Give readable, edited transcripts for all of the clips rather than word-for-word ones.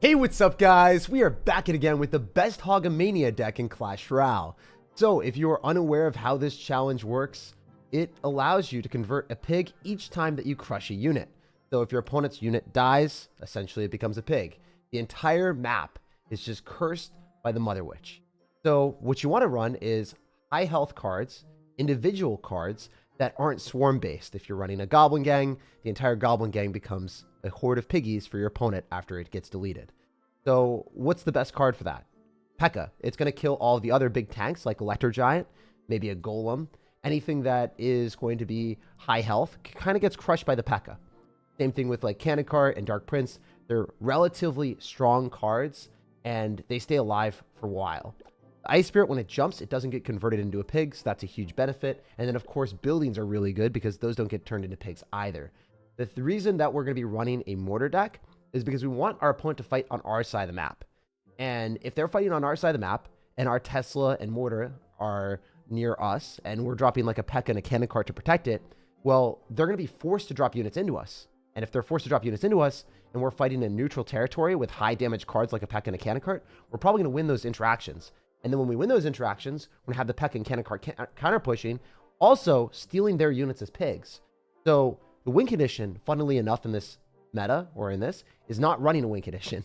Hey, what's up guys? We are back at again with the best Hogamania deck in Clash Royale. So if you are unaware of how this challenge works, it allows you to convert a pig each time that you crush a unit. So if your opponent's unit dies, essentially it becomes a pig. The entire map is just cursed by the Mother Witch. So what you want to run is high health cards, individual cards that aren't swarm based. If you're running a Goblin Gang, the entire Goblin Gang becomes a horde of piggies for your opponent after it gets deleted. So what's the best card for that? Pekka. It's going to kill all the other big tanks like Electro Giant, maybe a Golem. Anything that is going to be high health kind of gets crushed by the Pekka. Same thing with like Cannon Cart and Dark Prince. They're relatively strong cards and they stay alive for a while. The Ice Spirit, when it jumps, it doesn't get converted into a pig, so that's a huge benefit. And then of course buildings are really good because those don't get turned into pigs either. The reason that we're going to be running a mortar deck is because we want our opponent to fight on our side of the map. And if they're fighting on our side of the map and our Tesla and mortar are near us and we're dropping like a Pekka and a Cannon Cart to protect it, well, they're going to be forced to drop units into us. And if they're forced to drop units into us and we're fighting in neutral territory with high damage cards like a Pekka and a Cannon Cart, we're probably going to win those interactions. And then when we win those interactions, we're going to have the Pekka and Cannon Cart counter pushing, also stealing their units as pigs. So the win condition, funnily enough in this meta, or in this, is not running a win condition.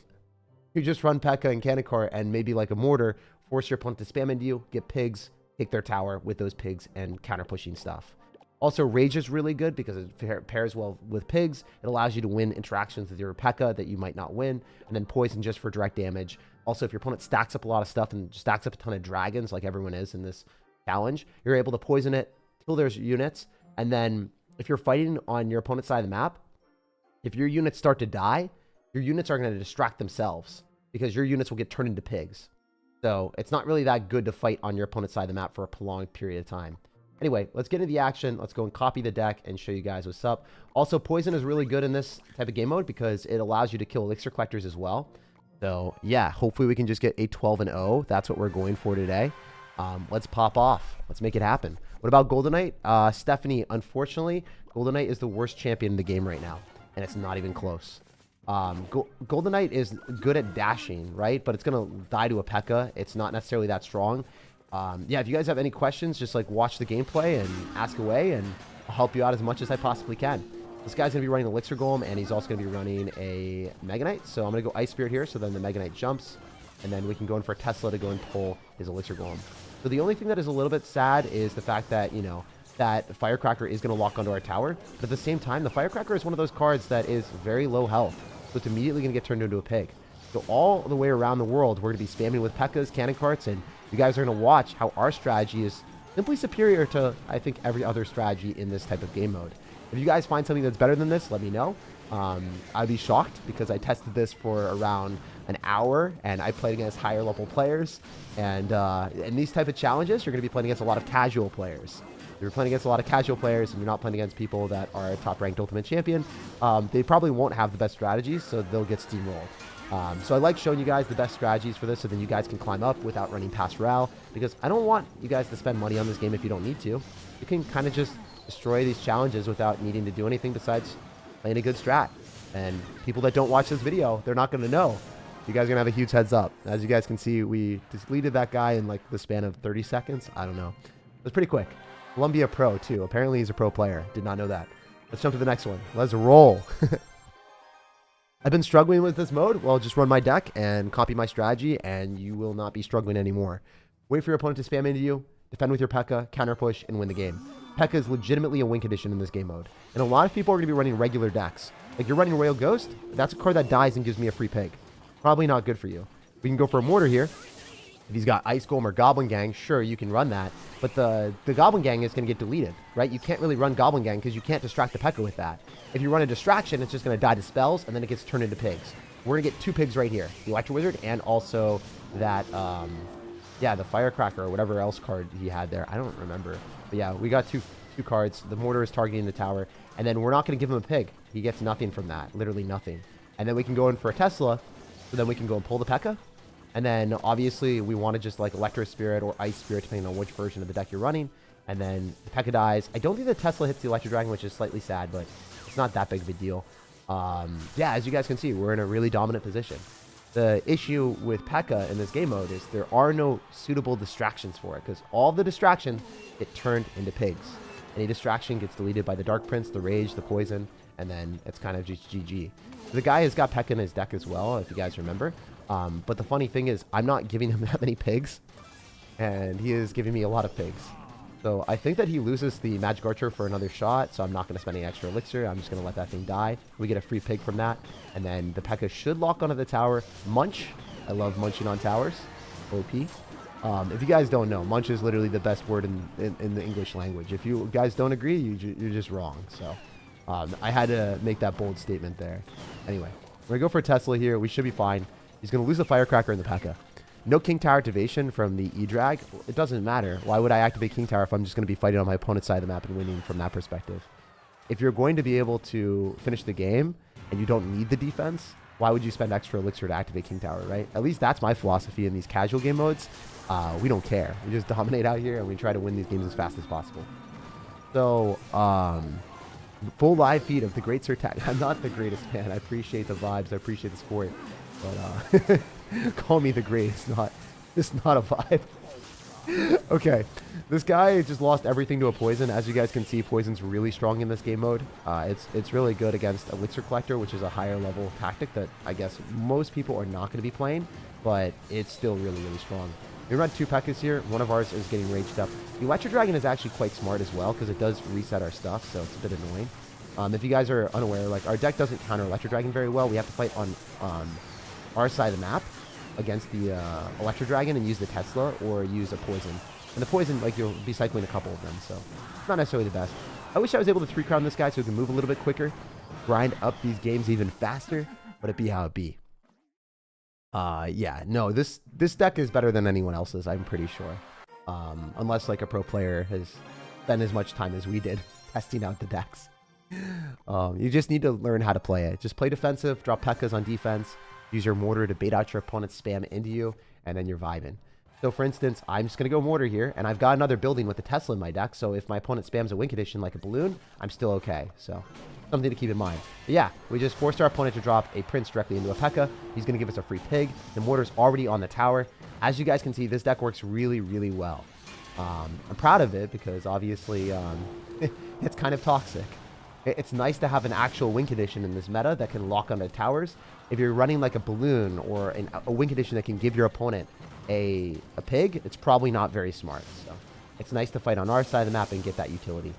You just run Pekka and Cannon Cart and maybe like a mortar, force your opponent to spam into you, get pigs, take their tower with those pigs and counter pushing stuff. Also, Rage is really good because it pairs well with pigs. It allows you to win interactions with your Pekka that you might not win. And then Poison just for direct damage. Also, if your opponent stacks up a lot of stuff and stacks up a ton of dragons like everyone is in this challenge, you're able to poison it, kill their units. And then if you're fighting on your opponent's side of the map, if your units start to die, your units are going to distract themselves because your units will get turned into pigs. So it's not really that good to fight on your opponent's side of the map for a prolonged period of time. Anyway, let's get into the action. Let's go and copy the deck and show you guys what's up. Also, Poison is really good in this type of game mode because it allows you to kill Elixir Collectors as well. So yeah, hopefully we can just get a 12-0. That's what we're going for today. Let's pop off. Let's make it happen. What about Golden Knight? Stephanie, unfortunately, Golden Knight is the worst champion in the game right now. And it's not even close. Golden Knight is good at dashing, right? But it's going to die to a Pekka. It's not necessarily that strong. Yeah, if you guys have any questions, just like watch the gameplay and ask away, and I'll help you out as much as I possibly can. This guy's going to be running Elixir Golem, and he's also going to be running a Mega Knight. So I'm going to go Ice Spirit here, so then the Mega Knight jumps, and then we can go in for a Tesla to go and pull his Elixir Golem. So the only thing that is a little bit sad is the fact that, you know, that Firecracker is going to lock onto our tower. But at the same time, the Firecracker is one of those cards that is very low health. So it's immediately going to get turned into a pig. So all the way around the world, we're going to be spamming with Pekkas, Cannon Carts, and you guys are going to watch how our strategy is simply superior to, I think, every other strategy in this type of game mode. If you guys find something that's better than this, let me know. I'd be shocked because I tested this for around an hour and I played against higher level players. And in these type of challenges, you're going to be playing against a lot of casual players. If you're playing against a lot of casual players and you're not playing against people that are a top-ranked Ultimate Champion, they probably won't have the best strategies, so they'll get steamrolled. So I like showing you guys the best strategies for this so then you guys can climb up without running past Royale, because I don't want you guys to spend money on this game if you don't need to. You can kind of just destroy these challenges without needing to do anything besides playing a good strat. And people that don't watch this video, they're not going to know. You guys are going to have a huge heads up. As you guys can see, we deleted that guy in like the span of 30 seconds. I don't know. It was pretty quick. Columbia Pro, too. Apparently, he's a pro player. Did not know that. Let's jump to the next one. Let's roll. I've been struggling with this mode. Well, just run my deck and copy my strategy, and you will not be struggling anymore. Wait for your opponent to spam into you, defend with your Pekka, counter push, and win the game. Pekka is legitimately a win condition in this game mode. And a lot of people are going to be running regular decks. Like, you're running Royal Ghost, that's a card that dies and gives me a free pig. Probably not good for you. We can go for a mortar here. If he's got Ice Golem or Goblin Gang, sure, you can run that. But the Goblin Gang is going to get deleted, right? You can't really run Goblin Gang because you can't distract the Pekka with that. If you run a distraction, it's just going to die to spells, and then it gets turned into pigs. We're going to get two pigs right here. The Electro Wizard and also that, yeah, the Firecracker or whatever else card he had there. I don't remember. But yeah, we got two cards. The mortar is targeting the tower. And then we're not going to give him a pig. He gets nothing from that. Literally nothing. And then we can go in for a Tesla. So then we can go and pull the Pekka. And then, obviously, we want to just, like, Electro Spirit or Ice Spirit, depending on which version of the deck you're running. And then the Pekka dies. I don't think the Tesla hits the Electro Dragon, which is slightly sad, but it's not that big of a deal. Yeah, as you guys can see, we're in a really dominant position. The issue with Pekka in this game mode is there are no suitable distractions for it, because all the distraction get turned into pigs. Any distraction gets deleted by the Dark Prince, the Rage, the Poison, and then it's kind of just GG. The guy has got Pekka in his deck as well, if you guys remember. But the funny thing is, I'm not giving him that many pigs, and he is giving me a lot of pigs. So I think that he loses the Magic Archer for another shot, so I'm not going to spend any extra elixir. I'm just going to let that thing die. We get a free pig from that, and then the Pekka should lock onto the tower. Munch. I love munching on towers. OP. If you guys don't know, munch is literally the best word in the English language. If you guys don't agree, you're just wrong. So I had to make that bold statement there. Anyway, we're going to go for Tesla here. We should be fine. He's going to lose the Firecracker and the Pekka. No King Tower activation from the E-Drag. It doesn't matter. Why would I activate King Tower if I'm just going to be fighting on my opponent's side of the map and winning from that perspective? If you're going to be able to finish the game and you don't need the defense, why would you spend extra elixir to activate King Tower, right? At least that's my philosophy in these casual game modes. We don't care. We just dominate out here and we try to win these games as fast as possible. So, full live feed of the great SirTag. I'm not the greatest fan. I appreciate the vibes. I appreciate the sport. But call me the great. It's not a vibe. Okay, this guy just lost everything to a poison. As you guys can see, poison's really strong in this game mode. It's really good against Elixir Collector, which is a higher level tactic that I guess most people are not going to be playing, but it's still really, really strong. We run 2 Pekkas here. One of ours is getting raged up. The Electro Dragon is actually quite smart as well because it does reset our stuff, so it's a bit annoying. If you guys are unaware, like our deck doesn't counter Electro Dragon very well. We have to fight on our side of the map against the Electro Dragon and use the Tesla or use a poison. And the poison, like, you'll be cycling a couple of them, so it's not necessarily the best. I wish I was able to 3-crown this guy so we can move a little bit quicker, grind up these games even faster, but it be how it be. Yeah, no, this deck is better than anyone else's, I'm pretty sure. Unless, like, a pro player has spent as much time as we did testing out the decks. You just need to learn how to play it. Just play defensive, drop Pekkas on defense, use your mortar to bait out your opponent's spam into you, and then you're vibing. So for instance, I'm just going to go mortar here, and I've got another building with a Tesla in my deck, so if my opponent spams a win condition like a balloon, I'm still okay. So something to keep in mind. But yeah, we just forced our opponent to drop a Prince directly into a Pekka. He's going to give us a free pig. The mortar's already on the tower. As you guys can see, this deck works really, really well. I'm proud of it because obviously it's kind of toxic. It's nice to have an actual win condition in this meta that can lock onto towers. If you're running like a balloon or a win condition that can give your opponent a pig, it's probably not very smart. So it's nice to fight on our side of the map and get that utility.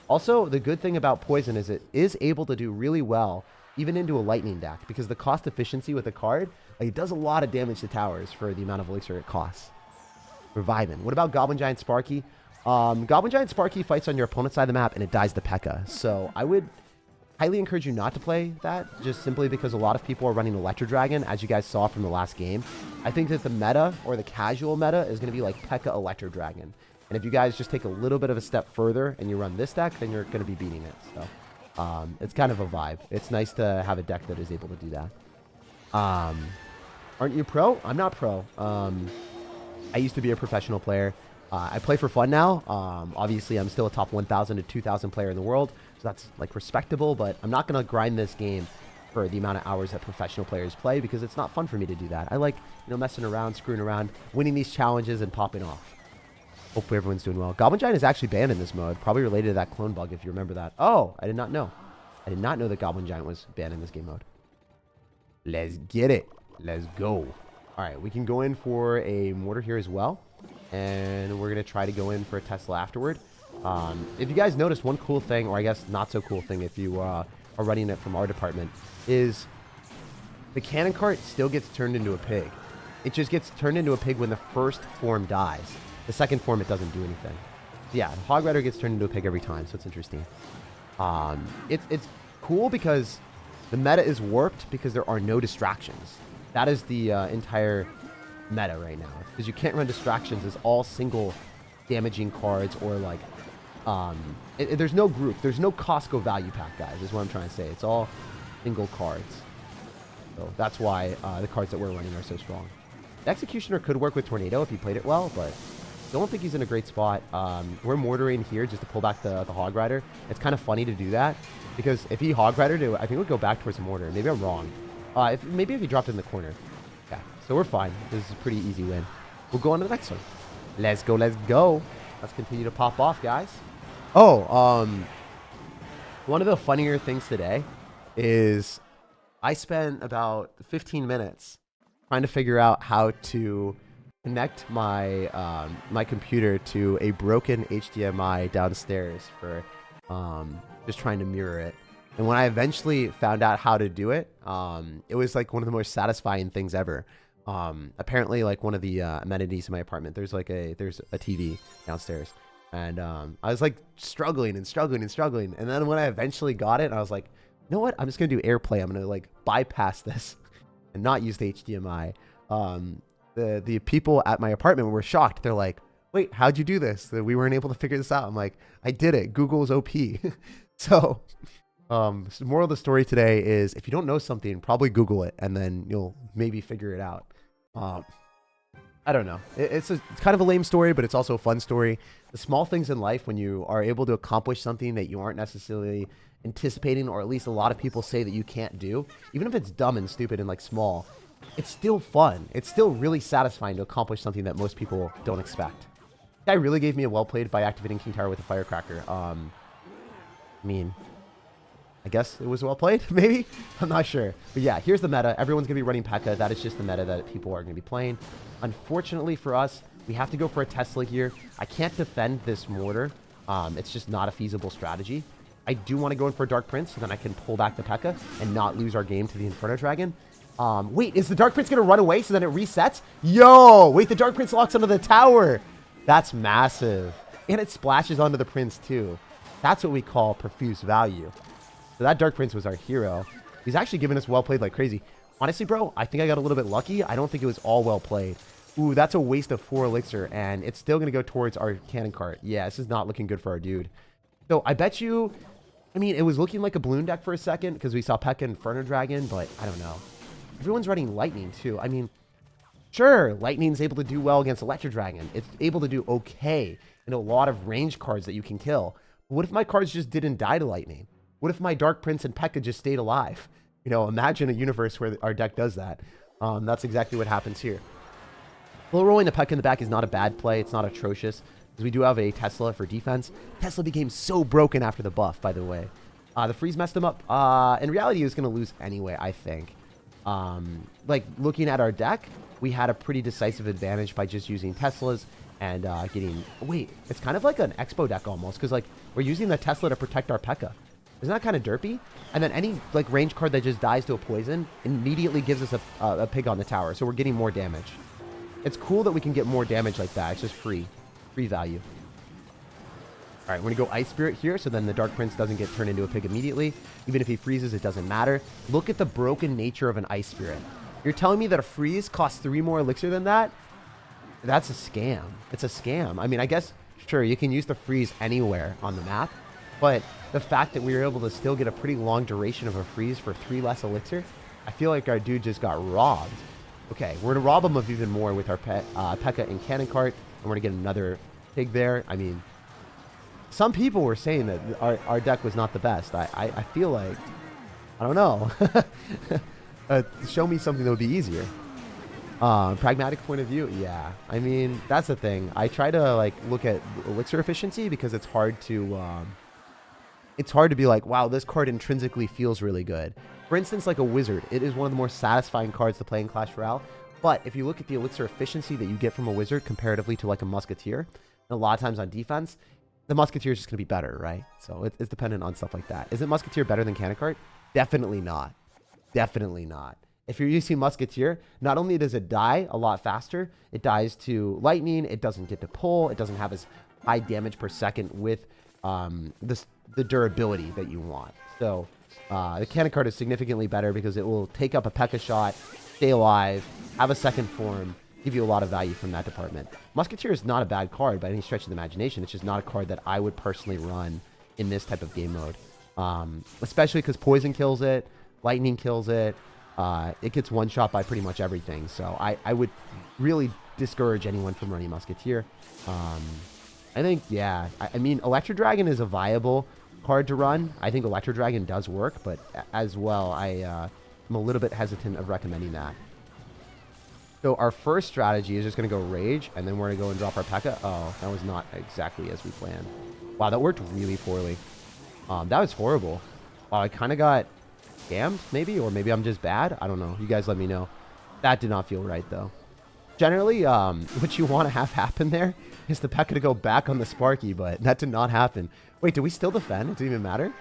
Also, the good thing about poison is it is able to do really well even into a lightning deck because the cost efficiency with the card, like, it does a lot of damage to towers for the amount of elixir it costs. Reviving. What about Goblin Giant Sparky? Goblin Giant Sparky fights on your opponent's side of the map and it dies the Pekka. So I would highly encourage you not to play that, just simply because a lot of people are running Electro Dragon, as you guys saw from the last game. I think that the meta, or the casual meta, is going to be like Pekka Electro Dragon. And if you guys just take a little bit of a step further and you run this deck, then you're going to be beating it. So it's kind of a vibe. It's nice to have a deck that is able to do that. Aren't you pro? I'm not pro. I used to be a professional player. I play for fun now. Obviously, I'm still a top 1,000 to 2,000 player in the world, so that's like respectable, but I'm not going to grind this game for the amount of hours that professional players play because it's not fun for me to do that. I like, messing around, screwing around, winning these challenges and popping off. Hopefully everyone's doing well. Goblin Giant is actually banned in this mode, probably related to that clone bug if you remember that. Oh, I did not know. I did not know that Goblin Giant was banned in this game mode. Let's get it. Let's go. All right, we can go in for a mortar here as well. And we're going to try to go in for a Tesla afterward. If you guys noticed, one cool thing, or I guess not so cool thing if you are running it from our department, is the cannon cart still gets turned into a pig. It just gets turned into a pig when the first form dies. The second form, it doesn't do anything. Yeah, the Hog Rider gets turned into a pig every time, so it's interesting. It's cool because the meta is warped because there are no distractions. That is the entire meta right now, because you can't run distractions as all single damaging cards, or like there's no group, there's no Costco value pack, guys, is what I'm trying to say. It's all single cards, so that's why the cards that we're running are so strong. The Executioner could work with Tornado if he played it well, but don't think he's in a great spot. We're mortaring here just to pull back the Hog Rider. It's kind of funny to do that because if he Hog Ridered it, I think it would go back towards the mortar. Maybe I'm wrong. Maybe if he dropped it in the corner. Yeah, so we're fine. This is a pretty easy win. We'll go on to the next one. Let's go, let's go. Let's continue to pop off, guys. Oh, one of the funnier things today is I spent about 15 minutes trying to figure out how to connect my my computer to a broken HDMI downstairs for just trying to mirror it. And when I eventually found out how to do it, it was like one of the most satisfying things ever. Apparently, like one of the amenities in my apartment, there's a TV downstairs, and I was like struggling and struggling and struggling. And then when I eventually got it, I was like, you know what? I'm just gonna do AirPlay. I'm gonna like bypass this and not use the HDMI. The people at my apartment were shocked. They're like, wait, how'd you do this? That we weren't able to figure this out. I'm like, I did it. Google's OP. So, the moral of the story today is if you don't know something, probably Google it and then you'll maybe figure it out. I don't know. It's kind of a lame story, but it's also a fun story. The small things in life when you are able to accomplish something that you aren't necessarily anticipating, or at least a lot of people say that you can't do, even if it's dumb and stupid and like small, it's still fun. It's still really satisfying to accomplish something that most people don't expect. Guy really gave me a well played by activating King Tower with a firecracker. I mean, I guess it was well played, maybe? I'm not sure. But yeah, here's the meta. Everyone's going to be running Pekka. That is just the meta that people are going to be playing. Unfortunately for us, we have to go for a Tesla here. I can't defend this mortar. It's just not a feasible strategy. I do want to go in for a Dark Prince so then I can pull back the Pekka and not lose our game to the Inferno Dragon. Wait, is the Dark Prince going to run away so then it resets? Yo, wait, the Dark Prince locks onto the tower. That's massive. And it splashes onto the Prince too. That's what we call profuse value. So that Dark Prince was our hero. He's actually giving us well played like crazy. Honestly, bro, I think I got a little bit lucky. I don't think it was all well played. Ooh, that's a waste of 4 elixir, and it's still going to go towards our cannon cart. Yeah, this is not looking good for our dude. So I bet you, I mean, it was looking like a balloon deck for a second because we saw Pekka and Inferno Dragon, but I don't know. Everyone's running Lightning too. I mean, sure, Lightning's able to do well against Electro Dragon. It's able to do okay in a lot of range cards that you can kill. But what if my cards just didn't die to Lightning? What if my Dark Prince and Pekka just stayed alive? You know, imagine a universe where our deck does that. That's exactly what happens here. Low rolling a Pekka in the back is not a bad play. It's not atrocious, because we do have a Tesla for defense. Tesla became so broken after the buff, by the way. The freeze messed him up. In reality, he was going to lose anyway, I think. Like, looking at our deck, we had a pretty decisive advantage by just using Teslas and getting... Wait, it's kind of like an Expo deck almost, because, like, we're using the Tesla to protect our Pekka. Isn't that kind of derpy? And then any, like, range card that just dies to a poison immediately gives us a pig on the tower, so we're getting more damage. It's cool that we can get more damage like that. It's just free value. All right, we're going to go Ice Spirit here, so then the Dark Prince doesn't get turned into a pig immediately. Even if he freezes, it doesn't matter. Look at the broken nature of an Ice Spirit. You're telling me that a freeze costs 3 more elixir than that? That's a scam. It's a scam. I mean, I guess, sure, you can use the freeze anywhere on the map, but the fact that we were able to still get a pretty long duration of a freeze for 3 less elixir, I feel like our dude just got robbed. Okay, we're going to rob him of even more with our Pekka and Cannon Cart, and we're going to get another pig there. I mean, some people were saying that our deck was not the best. I feel like, I don't know. Show me something that would be easier. Pragmatic point of view, yeah. I mean, that's the thing. I try to, like, look at elixir efficiency because it's hard to be like, wow, this card intrinsically feels really good. For instance, like a wizard, it is one of the more satisfying cards to play in Clash Royale. But if you look at the elixir efficiency that you get from a wizard comparatively to like a musketeer, and a lot of times on defense, the musketeer is just going to be better, right? So it's dependent on stuff like that. Is it musketeer better than cannon cart? Definitely not. Definitely not. If you're using musketeer, not only does it die a lot faster, it dies to lightning, it doesn't get to pull, it doesn't have as high damage per second with the durability that you want. So the cannon cart is significantly better because it will take up a Pekka shot, stay alive, have a second form, give you a lot of value from that department. Musketeer is not a bad card by any stretch of the imagination. It's just not a card that I would personally run in this type of game mode. Especially because poison kills it, lightning kills it, it gets one shot by pretty much everything. So I would really discourage anyone from running musketeer. I think, yeah, I mean, Electro Dragon is a viable card to run. I think Electro Dragon does work, but as well, I'm a little bit hesitant of recommending that. So our first strategy is just going to go Rage, and then we're going to go and drop our Pekka. Oh, that was not exactly as we planned. Wow, that worked really poorly. That was horrible. Wow, I kind of got scammed, maybe, or maybe I'm just bad. I don't know. You guys let me know. That did not feel right, though. Generally, what you want to have happen there is the Pekka to go back on the Sparky, but that did not happen. Wait, did we still defend? It didn't even matter?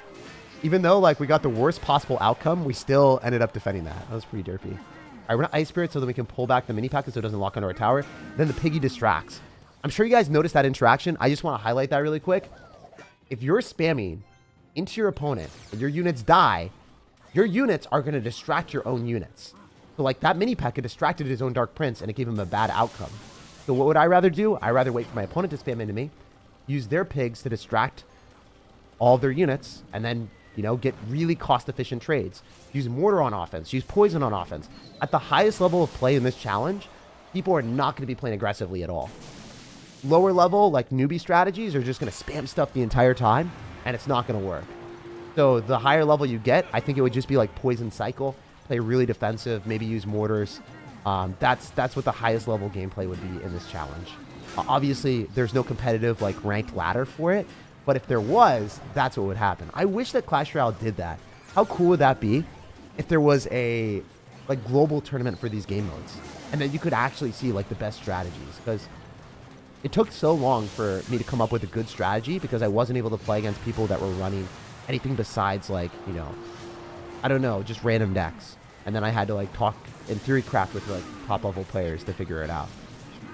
Even though, like, we got the worst possible outcome, we still ended up defending that. That was pretty derpy. All right, we're going to Ice Spirit so that we can pull back the mini Pekka so it doesn't lock onto our tower. Then the Piggy distracts. I'm sure you guys noticed that interaction. I just want to highlight that really quick. If you're spamming into your opponent and your units die, your units are going to distract your own units. So, like, that mini Pekka distracted his own Dark Prince, and it gave him a bad outcome. So what would I rather do? I'd rather wait for my opponent to spam into me, use their pigs to distract all of their units, and then, you know, get really cost-efficient trades. Use Mortar on offense. Use Poison on offense. At the highest level of play in this challenge, people are not going to be playing aggressively at all. Lower level, like newbie strategies, are just going to spam stuff the entire time, and it's not going to work. So the higher level you get, I think it would just be like Poison Cycle, play really defensive, maybe use Mortars. That's what the highest level gameplay would be in this challenge. Obviously, there's no competitive, like, ranked ladder for it, but if there was, that's what would happen. I wish that Clash Royale did that. How cool would that be if there was a, like, global tournament for these game modes, and then you could actually see, like, the best strategies? Because it took so long for me to come up with a good strategy because I wasn't able to play against people that were running anything besides, like, you know, I don't know, just random decks. And then I had to, like, talk in theory craft with, like, top level players to figure it out.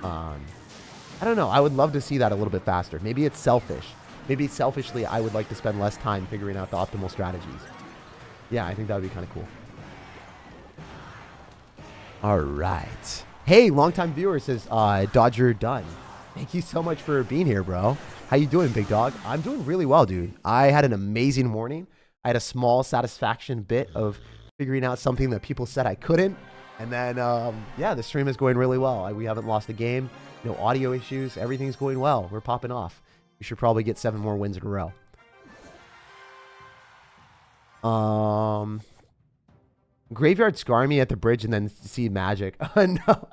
I don't know. I would love to see that a little bit faster. Maybe it's selfish. Maybe selfishly, I would like to spend less time figuring out the optimal strategies. Yeah, I think that would be kind of cool. All right. Hey, longtime viewer says, Dodger done. Thank you so much for being here, bro. How you doing, big dog? I'm doing really well, dude. I had an amazing morning. I had a small satisfaction bit of figuring out something that people said I couldn't. And then, yeah, the stream is going really well. We haven't lost a game. No audio issues. Everything's going well. We're popping off. We should probably get 7 more wins in a row. Graveyard scar me at the bridge and then see magic. No.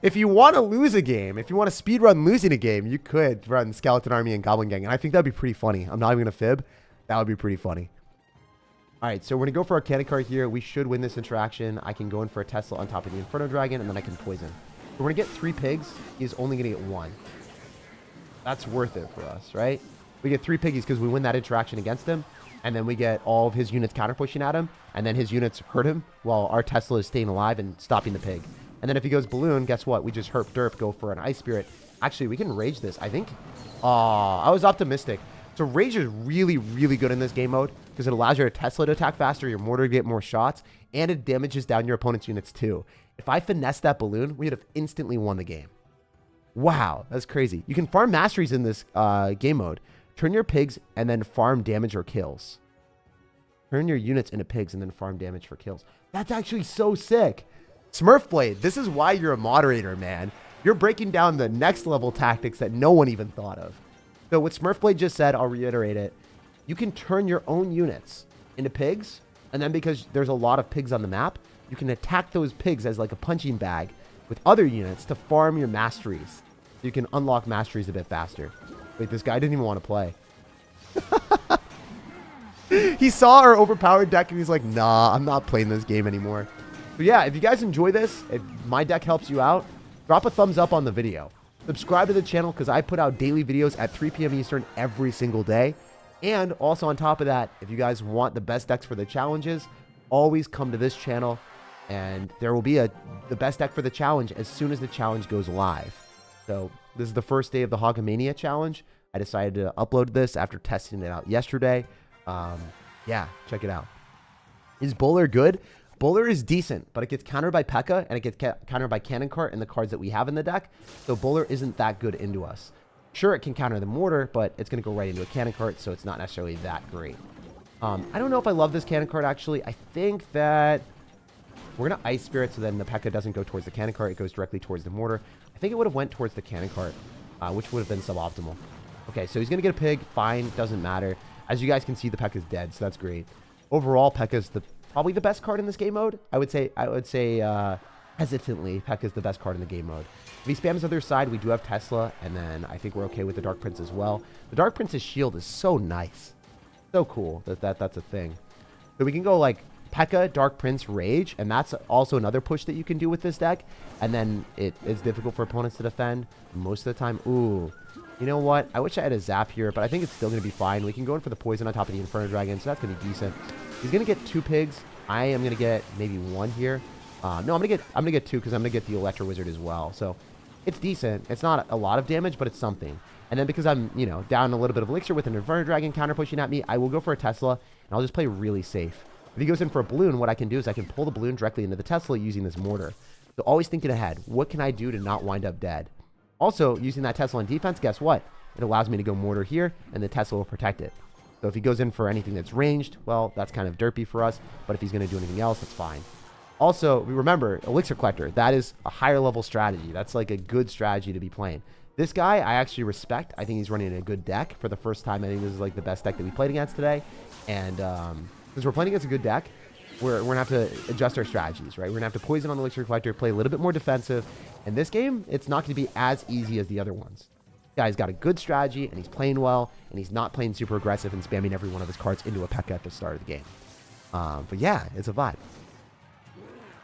If you want to lose a game, if you want to speedrun losing a game, you could run Skeleton Army and Goblin Gang. And I think that'd be pretty funny. I'm not even going to fib. That would be pretty funny. All right, so we're going to go for a cannon card here. We should win this interaction. I can go in for a Tesla on top of the Inferno Dragon, and then I can poison. So we're going to get 3 pigs. He's only going to get 1. That's worth it for us, right? We get 3 piggies because we win that interaction against him, and then we get all of his units counter-pushing at him, and then his units hurt him while our Tesla is staying alive and stopping the pig. And then if he goes Balloon, guess what? We just herp derp, go for an Ice Spirit. Actually, we can Rage this, I think. I was optimistic. So Rage is really, really good in this game mode because it allows your Tesla to attack faster, your Mortar to get more shots, and it damages down your opponent's units too. If I finessed that Balloon, we would have instantly won the game. Wow, that's crazy. You can farm masteries in this game mode. Turn your pigs and then farm damage or kills. Turn your units into pigs and then farm damage for kills. That's actually so sick. Smurfblade, this is why you're a moderator, man. You're breaking down the next level tactics that no one even thought of. So what Smurfblade just said, I'll reiterate it. You can turn your own units into pigs, and then because there's a lot of pigs on the map, you can attack those pigs as like a punching bag with other units to farm your masteries. So you can unlock masteries a bit faster. Wait, this guy didn't even want to play. He saw our overpowered deck and he's like, nah, I'm not playing this game anymore. So yeah, if you guys enjoy this, if my deck helps you out, drop a thumbs up on the video. Subscribe to the channel because I put out daily videos at 3 p.m. Eastern every single day. And also on top of that, if you guys want the best decks for the challenges, always come to this channel and there will be the best deck for the challenge as soon as the challenge goes live. So this is the first day of the Hogamania challenge. I decided to upload this after testing it out yesterday. Yeah, check it out. Is Bowler good? Bowler is decent, but it gets countered by Pekka, and it gets countered by Cannon Cart and the cards that we have in the deck. So Bowler isn't that good into us. Sure, it can counter the Mortar, but it's going to go right into a Cannon Cart, so it's not necessarily that great. I don't know if I love this Cannon Cart, actually. I think that we're going to Ice Spirit, so then the Pekka doesn't go towards the Cannon Cart. It goes directly towards the Mortar. I think it would have went towards the Cannon Cart, which would have been suboptimal. Okay, so he's going to get a pig. Fine, doesn't matter. As you guys can see, the Pekka's dead, so that's great. Overall, Pekka's probably the best card in this game mode. I would say hesitantly, Pekka is the best card in the game mode. If he spams other side, we do have Tesla, and then I think we're okay with the Dark Prince as well. The Dark Prince's shield is so nice. So cool that's a thing. So we can go like Pekka, Dark Prince, Rage, and that's also another push that you can do with this deck. And then it is difficult for opponents to defend most of the time. Ooh, you know what? I wish I had a Zap here, but I think it's still going to be fine. We can go in for the Poison on top of the Inferno Dragon, so that's going to be decent. He's going to get 2 pigs. I am going to get maybe 1 here. No, I'm gonna get 2 because I'm gonna get the Electro Wizard as well. So it's decent. It's not a lot of damage, but it's something. And then because I'm, you know, down a little bit of Elixir with an Inferno Dragon counter pushing at me, I will go for a Tesla, and I'll just play really safe. If he goes in for a Balloon, what I can do is I can pull the Balloon directly into the Tesla using this Mortar. So always thinking ahead. What can I do to not wind up dead? Also, using that Tesla in defense, guess what? It allows me to go Mortar here, and the Tesla will protect it. So if he goes in for anything that's ranged, well, that's kind of derpy for us. But if he's going to do anything else, that's fine. Also, remember, Elixir Collector, that is a higher level strategy. That's like a good strategy to be playing. This guy, I actually respect. I think he's running a good deck for the first time. I think this is like the best deck that we played against today. And since we're playing against a good deck, we're going to have to adjust our strategies, right? We're going to have to poison on the Elixir Collector, play a little bit more defensive. And this game, it's not going to be as easy as the other ones. This guy's got a good strategy, and he's playing well, and he's not playing super aggressive and spamming every one of his cards into a Pekka at the start of the game. But yeah, it's a vibe.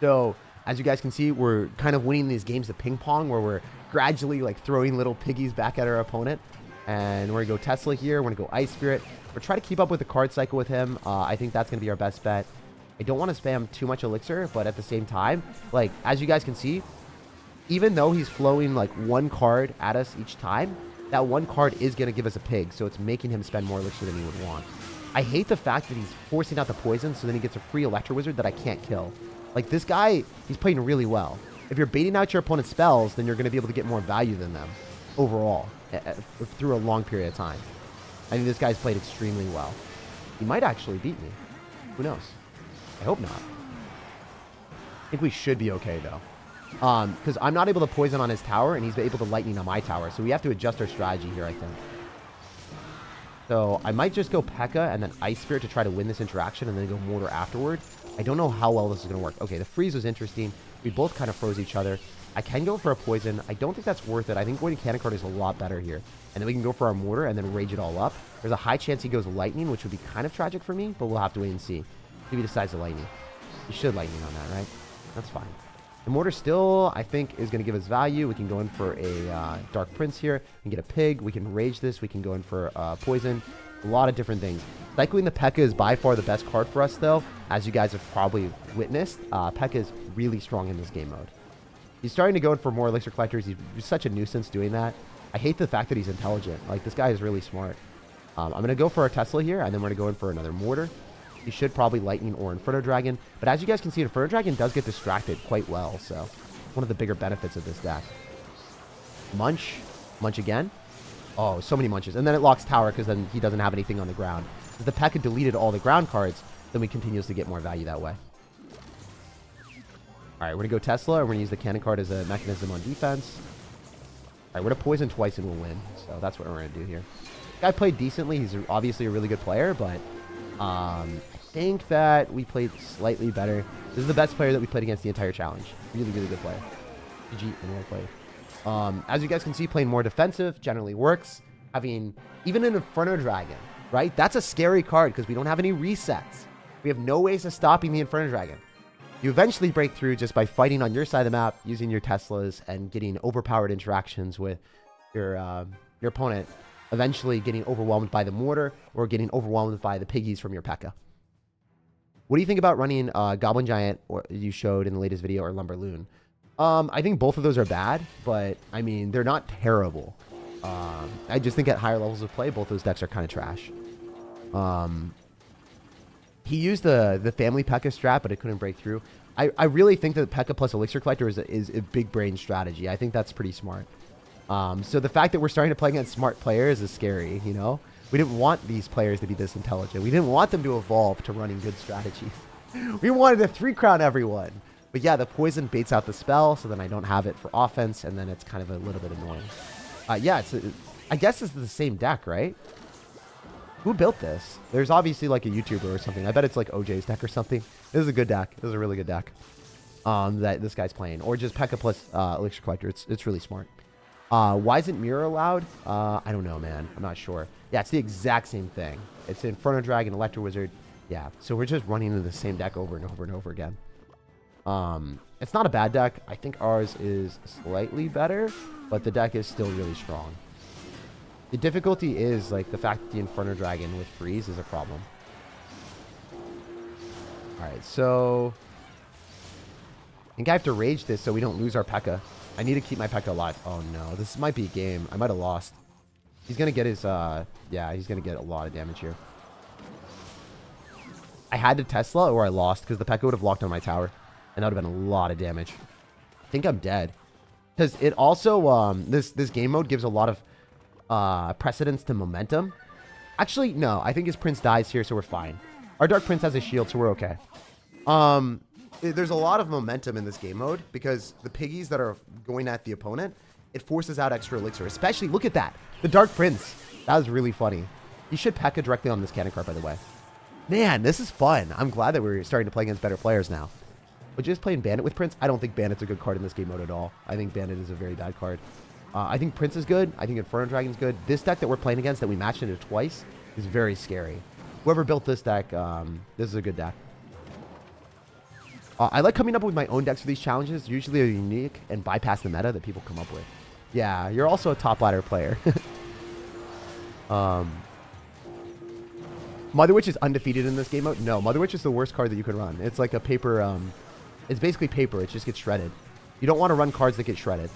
So, as you guys can see, we're kind of winning these games of ping pong where we're gradually like throwing little piggies back at our opponent. And we're going to go Tesla here. We're going to go Ice Spirit. We're trying to keep up with the card cycle with him. I think that's going to be our best bet. I don't want to spam too much Elixir, but at the same time, like, as you guys can see, even though he's flowing like 1 card at us each time, that 1 card is going to give us a pig. So it's making him spend more Elixir than he would want. I hate the fact that he's forcing out the poison so then he gets a free Electro Wizard that I can't kill. Like, this guy, he's playing really well. If you're baiting out your opponent's spells, then you're going to be able to get more value than them overall through a long period of time. I think this guy's played extremely well. He might actually beat me. Who knows? I hope not. I think we should be okay, though. Because I'm not able to poison on his tower, and he's able to lightning on my tower. So we have to adjust our strategy here, I think. So I might just go Pekka and then Ice Spirit to try to win this interaction and then go Mortar afterward. I don't know how well this is going to work. Okay, the freeze was interesting. We both kind of froze each other. I can go for a poison. I don't think that's worth it. I think going to Cannon Card is a lot better here. And then we can go for our Mortar and then rage it all up. There's a high chance he goes Lightning, which would be kind of tragic for me, but we'll have to wait and see. Maybe he decides to Lightning. He should Lightning on that, right? That's fine. The Mortar still, I think, is going to give us value. We can go in for a Dark Prince here and get a Pig. We can rage this. We can go in for Poison. A lot of different things. Cycling the Pekka is by far the best card for us, though. As you guys have probably witnessed, Pekka is really strong in this game mode. He's starting to go in for more Elixir Collectors. He's such a nuisance doing that. I hate the fact that he's intelligent. Like, this guy is really smart. I'm going to go for a Tesla here, and then we're going to go in for another Mortar. He should probably Lightning or Inferno Dragon. But as you guys can see, Inferno Dragon does get distracted quite well. So, one of the bigger benefits of this deck. Munch. Munch again. Oh, so many munches. And then it locks tower because then he doesn't have anything on the ground. If the Pekka deleted all the ground cards, then we continuously get more value that way. Alright, we're going to go Tesla, and we're going to use the Cannon Card as a mechanism on defense. Alright, we're going to poison twice and we'll win. So that's what we're going to do here. Guy played decently. He's obviously a really good player, but I think that we played slightly better. This is the best player that we played against the entire challenge. Really, really good player. GG and well played. As you guys can see, playing more defensive generally works. Having even an Inferno Dragon, right? That's a scary card because we don't have any resets. We have no ways of stopping the Inferno Dragon. You eventually break through just by fighting on your side of the map, using your Teslas, and getting overpowered interactions with your opponent. Eventually getting overwhelmed by the Mortar or getting overwhelmed by the Piggies from your Pekka. What do you think about running Goblin Giant, or you showed in the latest video, or Lumberloon? I think both of those are bad, but I mean, they're not terrible. I just think at higher levels of play, both those decks are kind of trash. He used the family Pekka strat, but it couldn't break through. I really think that Pekka plus Elixir Collector is a big brain strategy. I think that's pretty smart. So the fact that we're starting to play against smart players is scary, you know? We didn't want these players to be this intelligent. We didn't want them to evolve to running good strategies. We wanted to 3-crown everyone. But yeah, the poison baits out the spell, so then I don't have it for offense, and then it's kind of a little bit annoying. Yeah, I guess it's the same deck, right? Who built this? There's obviously like a YouTuber or something. I bet it's like OJ's deck or something. This is a good deck. This is a really good deck. that this guy's playing, or just Pekka plus Elixir Collector. It's really smart. Why isn't Mirror allowed? I don't know, man. I'm not sure. Yeah, it's the exact same thing. It's Inferno Dragon, Electro Wizard. Yeah, so we're just running into the same deck over and over and over again. It's not a bad deck. I think ours is slightly better, but the deck is still really strong. The difficulty is like the fact that the Inferno Dragon with freeze is a problem. Alright, so I think I have to rage this so we don't lose our Pekka. I need to keep my Pekka alive. Oh no, this might be a game. I might have lost. He's gonna get his yeah, he's gonna get a lot of damage here. I had to Tesla or I lost because the Pekka would have locked on my tower. And that would have been a lot of damage. I think I'm dead. Because it also, this game mode gives a lot of precedence to momentum. Actually, no. I think his Prince dies here, so we're fine. Our Dark Prince has a shield, so we're okay. There's a lot of momentum in this game mode because the piggies that are going at the opponent, it forces out extra elixir. Especially, look at that. The Dark Prince. That was really funny. You should Pekka directly on this cannon card, by the way. Man, this is fun. I'm glad that we're starting to play against better players now. But just playing Bandit with Prince, I don't think Bandit's a good card in this game mode at all. I think Bandit is a very bad card. I think Prince is good. I think Inferno Dragon's good. This deck that we're playing against that we matched into twice is very scary. Whoever built this deck, this is a good deck. I like coming up with my own decks for these challenges. Usually they're unique and bypass the meta that people come up with. Yeah, you're also a top ladder player. Mother Witch is undefeated in this game mode. No, Mother Witch is the worst card that you could run. It's like a paper, it's basically paper. It just gets shredded. You don't want to run cards that get shredded.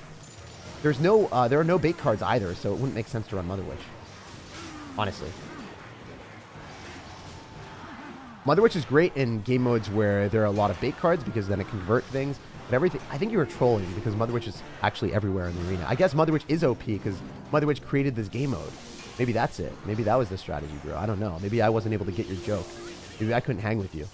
There's no, there are no bait cards either, so it wouldn't make sense to run Mother Witch. Honestly. Mother Witch is great in game modes where there are a lot of bait cards because then it convert things. But everything, I think you were trolling because Mother Witch is actually everywhere in the arena. I guess Mother Witch is OP because Mother Witch created this game mode. Maybe that's it. Maybe that was the strategy, bro. I don't know. Maybe I wasn't able to get your joke. Maybe I couldn't hang with you.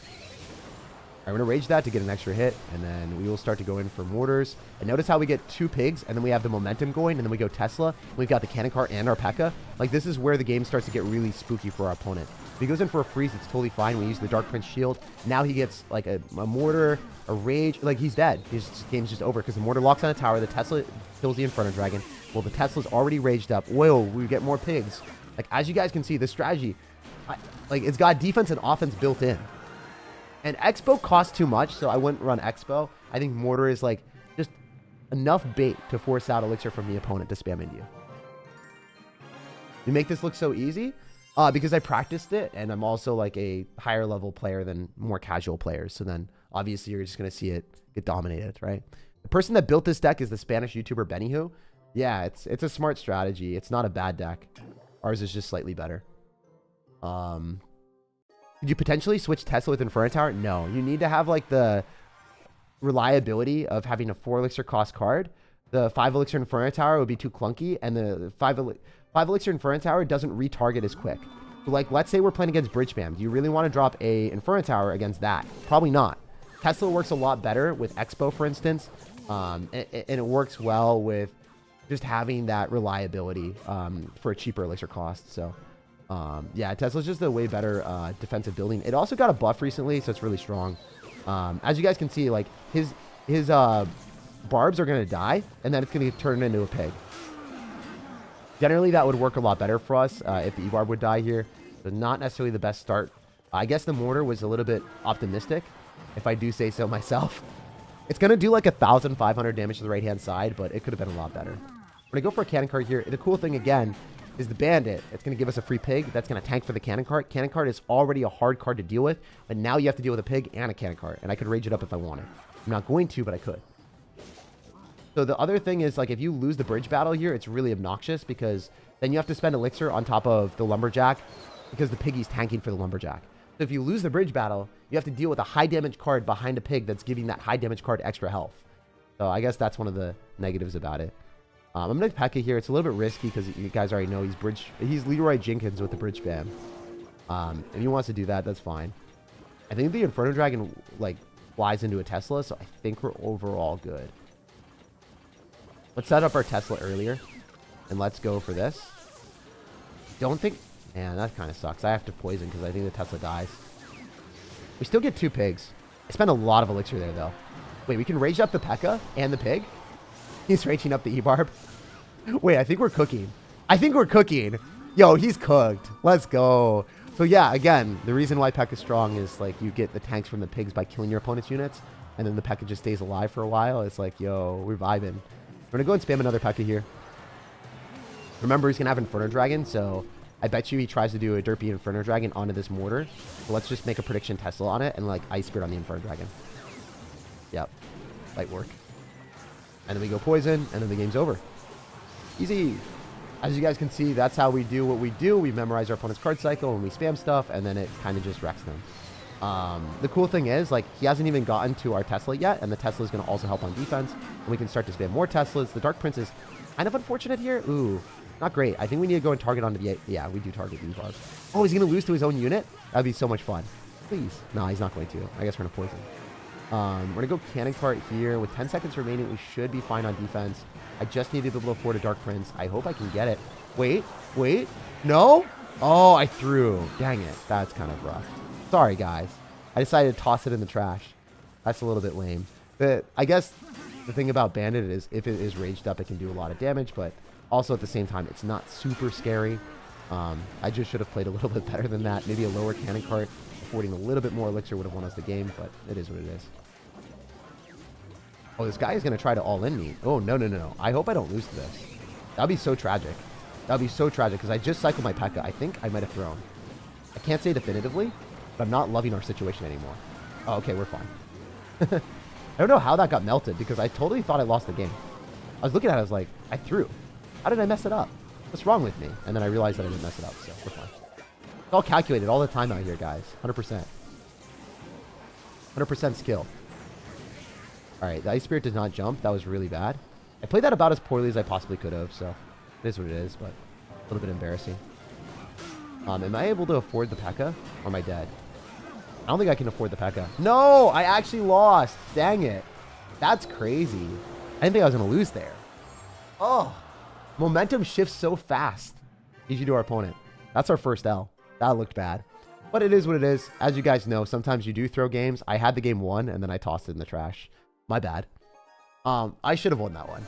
I'm going to rage that to get an extra hit, and then we will start to go in for mortars. And notice how we get 2 pigs, and then we have the momentum going, and then we go Tesla. We've got the cannon cart and our Pekka. Like, this is where the game starts to get really spooky for our opponent. If he goes in for a freeze, it's totally fine. We use the Dark Prince shield. Now he gets, like, a mortar, a rage. Like, he's dead. His game's just over because the mortar locks on a tower. The Tesla kills the Inferno Dragon. Well, the Tesla's already raged up. Whoa, we get more pigs. Like, as you guys can see, this strategy, like, it's got defense and offense built in. And Expo costs too much, so I wouldn't run Expo. I think Mortar is, like, just enough bait to force out Elixir from the opponent to spam into you. You make this look so easy because I practiced it, and I'm also, like, a higher level player than more casual players. So then, obviously, you're just going to see it get dominated, right? The person that built this deck is the Spanish YouTuber Bennyhu. Yeah, it's a smart strategy. It's not a bad deck. Ours is just slightly better. Could you potentially switch Tesla with Inferno Tower? No. You need to have, like, the reliability of having a 4 elixir cost card. The 5 elixir Inferno Tower would be too clunky, and the 5 elixir Inferno Tower doesn't retarget as quick. So, like, let's say we're playing against Bridge Spam. Do you really want to drop a Inferno Tower against that? Probably not. Tesla works a lot better with Expo, for instance, and it works well with just having that reliability for a cheaper elixir cost. So, yeah, Tesla's just a way better defensive building. It also got a buff recently, so it's really strong. As you guys can see, like, his barbs are going to die, and then it's going to turn into a pig. Generally, that would work a lot better for us if the E-barb would die here. But not necessarily the best start. I guess the mortar was a little bit optimistic, if I do say so myself. It's going to do like 1,500 damage to the right-hand side, but it could have been a lot better. When I go for a cannon cart here, the cool thing, again, is the bandit. It's going to give us a free pig. That's going to tank for the cannon cart. Cannon cart is already a hard card to deal with, but now you have to deal with a pig and a cannon cart, and I could rage it up if I wanted. I'm not going to, but I could. So the other thing is, like, if you lose the bridge battle here, it's really obnoxious because then you have to spend elixir on top of the lumberjack because the piggy's tanking for the lumberjack. So if you lose the bridge battle, you have to deal with a high damage card behind a pig that's giving that high damage card extra health. So I guess that's one of the negatives about it. I'm going to Pekka here. It's a little bit risky because you guys already know he's Leroy Jenkins with the bridge spam. If he wants to do that, that's fine. I think the Inferno Dragon, like, flies into a Tesla, so I think we're overall good. Let's set up our Tesla earlier, and let's go for this. Don't think... Man, that kind of sucks. I have to poison because I think the Tesla dies. We still get 2 pigs. I spent a lot of elixir there, though. Wait, we can rage up the Pekka and the pig? He's raging up the E-barb. Wait, I think we're cooking. I think we're cooking. Yo, he's cooked. Let's go. So yeah, again, the reason why Pekka's strong is like you get the tanks from the pigs by killing your opponent's units, and then the Pekka just stays alive for a while. It's like, yo, we're vibing. We're gonna go and spam another Pekka here. Remember, he's gonna have Inferno Dragon, so I bet you he tries to do a derpy Inferno Dragon onto this mortar. So let's just make a prediction Tesla on it and like Ice Spirit on the Inferno Dragon. Yep, light work. And then we go poison, and then the game's over. Easy. As you guys can see, that's how we do what we do. We memorize our opponent's card cycle and we spam stuff, and then it kind of just wrecks them. The cool thing is, like, he hasn't even gotten to our Tesla yet, and the Tesla is going to also help on defense. And we can start to spam more Teslas. The Dark Prince is kind of unfortunate here. Ooh, not great. I think we need to go and target onto the... Yeah, we do target the E-barb. Oh, he's going to lose to his own unit? That'd be so much fun. Please. No, he's not going to. I guess we're going to poison. We're going to go Cannon Cart here. With 10 seconds remaining, we should be fine on defense. I just need to be able to afford a Dark Prince. I hope I can get it. Wait. No? Oh, I threw. Dang it. That's kind of rough. Sorry, guys. I decided to toss it in the trash. That's a little bit lame. But I guess the thing about Bandit is if it is raged up, it can do a lot of damage. But also at the same time, it's not super scary. I just should have played a little bit better than that. Maybe a lower Cannon Cart, affording a little bit more elixir would have won us the game. But it is what it is. Oh, this guy is going to try to all-in me. Oh, no. I hope I don't lose to this. That would be so tragic. That would be so tragic because I just cycled my Pekka. I think I might have thrown. I can't say definitively, but I'm not loving our situation anymore. Oh, okay, we're fine. I don't know how that got melted because I totally thought I lost the game. I was looking at it, I was like, I threw. How did I mess it up? What's wrong with me? And then I realized that I didn't mess it up, so we're fine. It's all calculated all the time out here, guys. 100%. 100% skill. Alright, the Ice Spirit does not jump. That was really bad. I played that about as poorly as I possibly could have, so it is what it is, but a little bit embarrassing. Am I able to afford the Pekka, or am I dead? I don't think I can afford the Pekka. No! I actually lost! Dang it. That's crazy. I didn't think I was going to lose there. Oh! Momentum shifts so fast. GG to our opponent. That's our first L. That looked bad. But it is what it is. As you guys know, sometimes you do throw games. I had the game won, and then I tossed it in the trash. My bad. I should have won that one.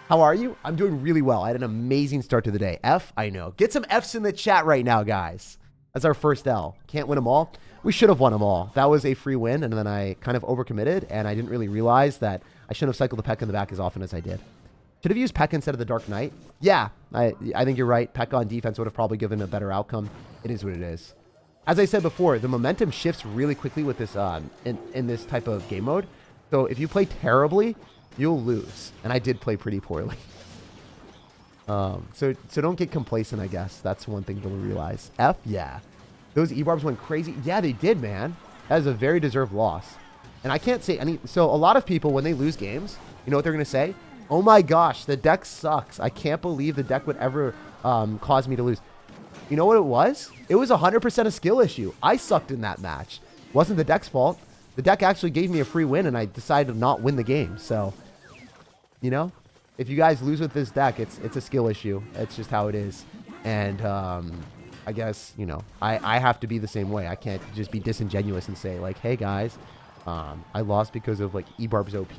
How are you? I'm doing really well. I had an amazing start to the day. F? I know. Get some Fs in the chat right now, guys. That's our first L. Can't win them all. We should have won them all. That was a free win, and then I kind of overcommitted, and I didn't really realize that I shouldn't have cycled the Pekka in the back as often as I did. Should have used Pekka instead of the Dark Knight. Yeah, I think you're right. Pekka on defense would have probably given a better outcome. It is what it is. As I said before, the momentum shifts really quickly with this in this type of game mode. So if you play terribly, you'll lose. And I did play pretty poorly. So don't get complacent, I guess. That's one thing to realize. F, yeah. Those E-barbs went crazy. Yeah, they did, man. That is a very deserved loss. And I can't say any... So a lot of people, when they lose games, you know what they're going to say? Oh my gosh, the deck sucks. I can't believe the deck would ever cause me to lose. You know what it was? It was 100% a skill issue. I sucked in that match. It wasn't the deck's fault. The deck actually gave me a free win, and I decided to not win the game. So, you know, if you guys lose with this deck, it's a skill issue. It's just how it is. And I guess, you know, I have to be the same way. I can't just be disingenuous and say, like, hey, guys, I lost because of, like, E-barb's OP.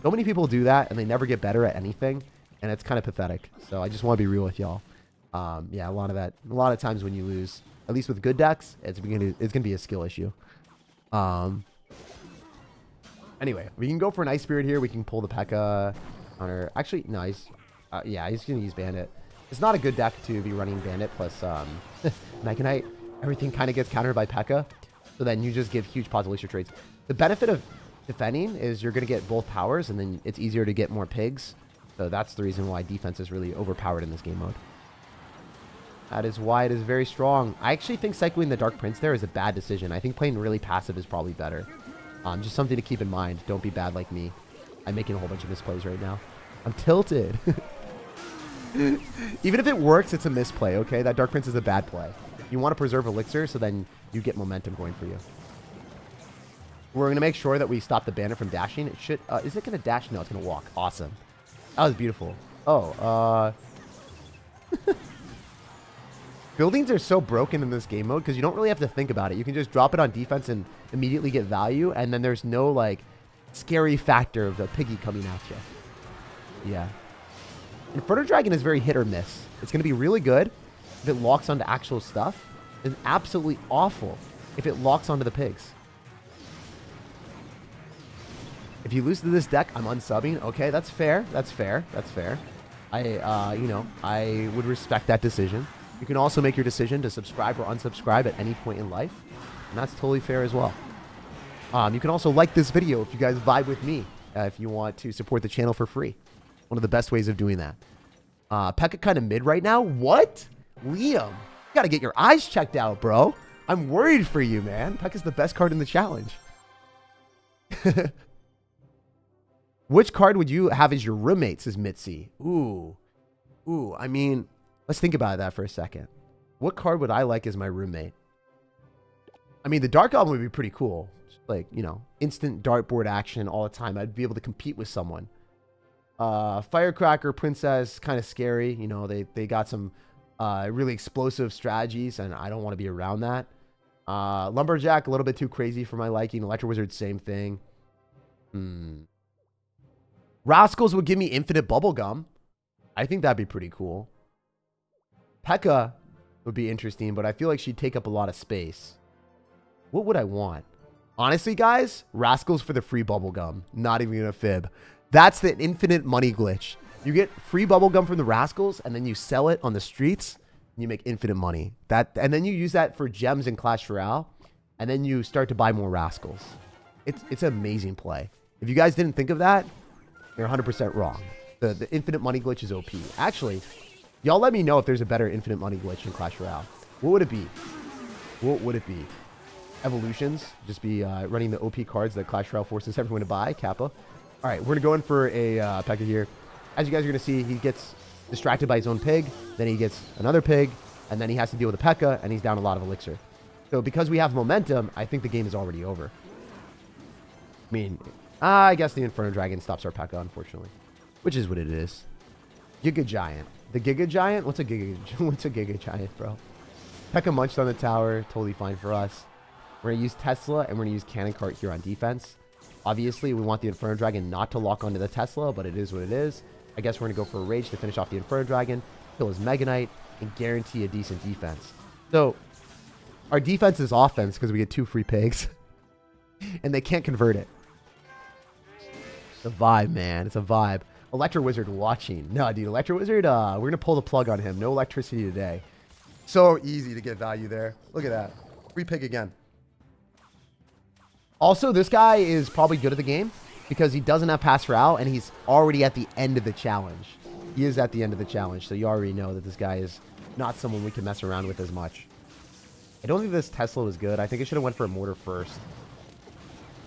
So many people do that, and they never get better at anything, and it's kind of pathetic. So I just want to be real with y'all. Yeah, a lot of times when you lose, at least with good decks, it's gonna be a skill issue. Anyway, we can go for an Ice Spirit here. We can pull the Pekka counter. Actually, no, yeah, he's gonna use Bandit. It's not a good deck to be running Bandit plus Knight. Everything kind of gets countered by Pekka, so then you just give huge pause elixir trades. The benefit of defending is you're gonna get both powers, and then it's easier to get more pigs. So that's the reason why defense is really overpowered in this game mode. That is why it is very strong. I actually think cycling the Dark Prince there is a bad decision. I think playing really passive is probably better. Just something to keep in mind. Don't be bad like me. I'm making a whole bunch of misplays right now. I'm tilted. Even if it works, it's a misplay, okay? That Dark Prince is a bad play. You want to preserve elixir so then you get momentum going for you. We're going to make sure that we stop the Bandit from dashing. It should... is it going to dash? No, it's going to walk. Awesome. That was beautiful. Oh, Buildings are so broken in this game mode because you don't really have to think about it. You can just drop it on defense and immediately get value, and then there's no, like, scary factor of the piggy coming at you. Yeah. Inferno Dragon is very hit or miss. It's going to be really good if it locks onto actual stuff, and absolutely awful if it locks onto the pigs. If you lose to this deck, I'm unsubbing. Okay, that's fair. That's fair. That's fair. I would respect that decision. You can also make your decision to subscribe or unsubscribe at any point in life, and that's totally fair as well. You can also like this video if you guys vibe with me, if you want to support the channel for free. One of the best ways of doing that. Pekka kind of mid right now. What? Liam, you got to get your eyes checked out, bro. I'm worried for you, man. Pekka's the best card in the challenge. Which card would you have as your roommate, says Mitzi? Ooh. I mean, let's think about that for a second. What card would I like as my roommate? I mean, the Dark Goblin would be pretty cool. Like, instant dartboard action all the time. I'd be able to compete with someone. Firecracker Princess, kind of scary. They got some really explosive strategies, and I don't want to be around that. Lumberjack, a little bit too crazy for my liking. Electro Wizard, same thing. Rascals would give me infinite bubblegum. I think that'd be pretty cool. Pekka would be interesting, but I feel like she'd take up a lot of space. What would I want? Honestly, guys, Rascals for the free bubblegum. Not even gonna fib. That's the infinite money glitch. You get free bubblegum from the Rascals, and then you sell it on the streets, and you make infinite money. And then you use that for gems in Clash Royale, and then you start to buy more Rascals. It's an amazing play. If you guys didn't think of that, you're 100% wrong. The infinite money glitch is OP. Actually, y'all let me know if there's a better infinite money glitch in Clash Royale. What would it be? What would it be? Evolutions. Just be running the OP cards that Clash Royale forces everyone to buy. Kappa. All right, we're going to go in for a Pekka here. As you guys are going to see, he gets distracted by his own pig. Then he gets another pig. And then he has to deal with a Pekka, and he's down a lot of elixir. So because we have momentum, I think the game is already over. I mean, I guess the Inferno Dragon stops our Pekka, unfortunately. Which is what it is. Giga Giant. The Giga Giant? What's a Giga Giant, bro? Pekka munched on the tower. Totally fine for us. We're going to use Tesla, and we're going to use Cannon Cart here on defense. Obviously, we want the Inferno Dragon not to lock onto the Tesla, but it is what it is. I guess we're going to go for a Rage to finish off the Inferno Dragon, kill his Mega Knight, and guarantee a decent defense. So, our defense is offense because we get 2 free pigs. And they can't convert it. It's a vibe, man. It's a vibe. Electro Wizard watching. No, dude, Electro Wizard, we're going to pull the plug on him. No electricity today. So easy to get value there. Look at that. Free pig again. Also, this guy is probably good at the game because he doesn't have pass Royale, and he's already at the end of the challenge. He is at the end of the challenge, so you already know that this guy is not someone we can mess around with as much. I don't think this Tesla was good. I think I should have went for a mortar first.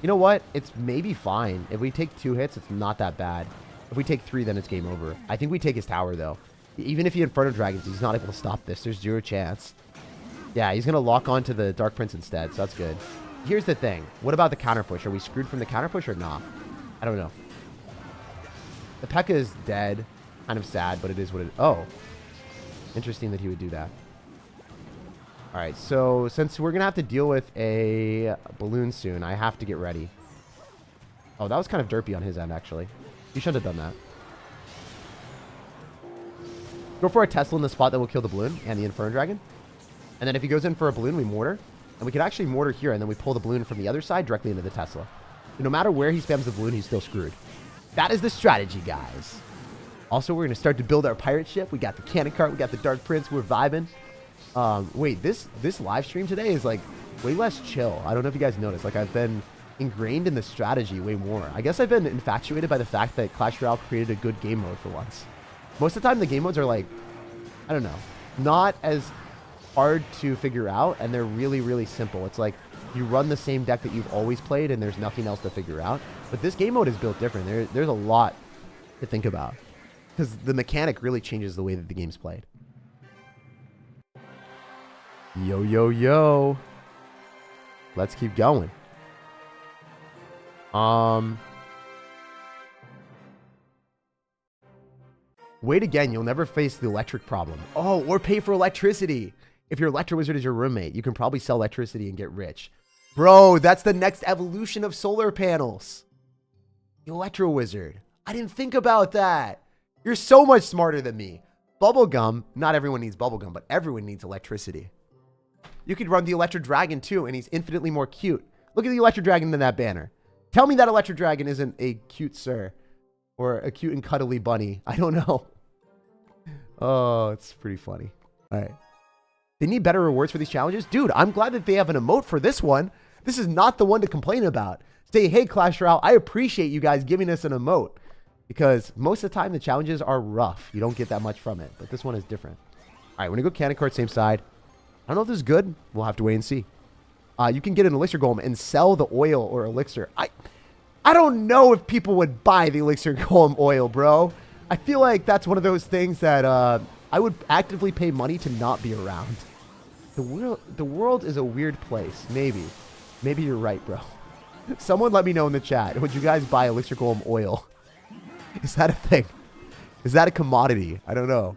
You know what? It's maybe fine. If we take 2 hits, it's not that bad. If we take 3, then it's game over. I think we take his tower, though. Even if he Inferno Dragons, he's not able to stop this. There's 0 chance. Yeah, he's going to lock onto the Dark Prince instead, so that's good. Here's the thing. What about the counter push? Are we screwed from the counter push or not? I don't know. The Pekka is dead. Kind of sad, but it is what it is. Oh. Interesting that he would do that. All right, so since we're going to have to deal with a balloon soon, I have to get ready. Oh, that was kind of derpy on his end, actually. He shouldn't have done that. Go for a Tesla in the spot that will kill the balloon and the Inferno Dragon. And then if he goes in for a balloon, we mortar. And we could actually mortar here, and then we pull the balloon from the other side directly into the Tesla. So no matter where he spams the balloon, he's still screwed. That is the strategy, guys. Also, we're going to start to build our pirate ship. We got the Cannon Cart. We got the Dark Prince. We're vibing. Wait, this live stream today is, like, way less chill. I don't know if you guys noticed. Like, I've been ingrained in the strategy way more. I guess I've been infatuated by the fact that Clash Royale created a good game mode for once. Most of the time, the game modes are, like, I don't know, not as hard to figure out, and they're really, really simple. It's like you run the same deck that you've always played, and there's nothing else to figure out. But this game mode is built different. There's a lot to think about because the mechanic really changes the way that the game's played. Yo, yo, yo. Let's keep going. Wait again, you'll never face the electric problem. Oh, or pay for electricity. If your Electro Wizard is your roommate, you can probably sell electricity and get rich. Bro, that's the next evolution of solar panels. The Electro Wizard. I didn't think about that. You're so much smarter than me. Bubblegum. Not everyone needs bubblegum, but everyone needs electricity. You could run the Electro Dragon too, and he's infinitely more cute. Look at the Electro Dragon in that banner. Tell me that Electro Dragon isn't a cute sir. Or a cute and cuddly bunny. I don't know. Oh, it's pretty funny. All right. They need better rewards for these challenges? Dude, I'm glad that they have an emote for this one. This is not the one to complain about. Say, hey, Clash Royale, I appreciate you guys giving us an emote. Because most of the time, the challenges are rough. You don't get that much from it. But this one is different. All right, we're going to go Cannon Cart, same side. I don't know if this is good. We'll have to wait and see. You can get an Elixir Golem and sell the oil or Elixir. I don't know if people would buy the Elixir Golem oil, bro. I feel like that's one of those things that I would actively pay money to not be around. The world is a weird place. Maybe. Maybe you're right, bro. Someone let me know in the chat. Would you guys buy Elixir Golem oil? Is that a thing? Is that a commodity? I don't know.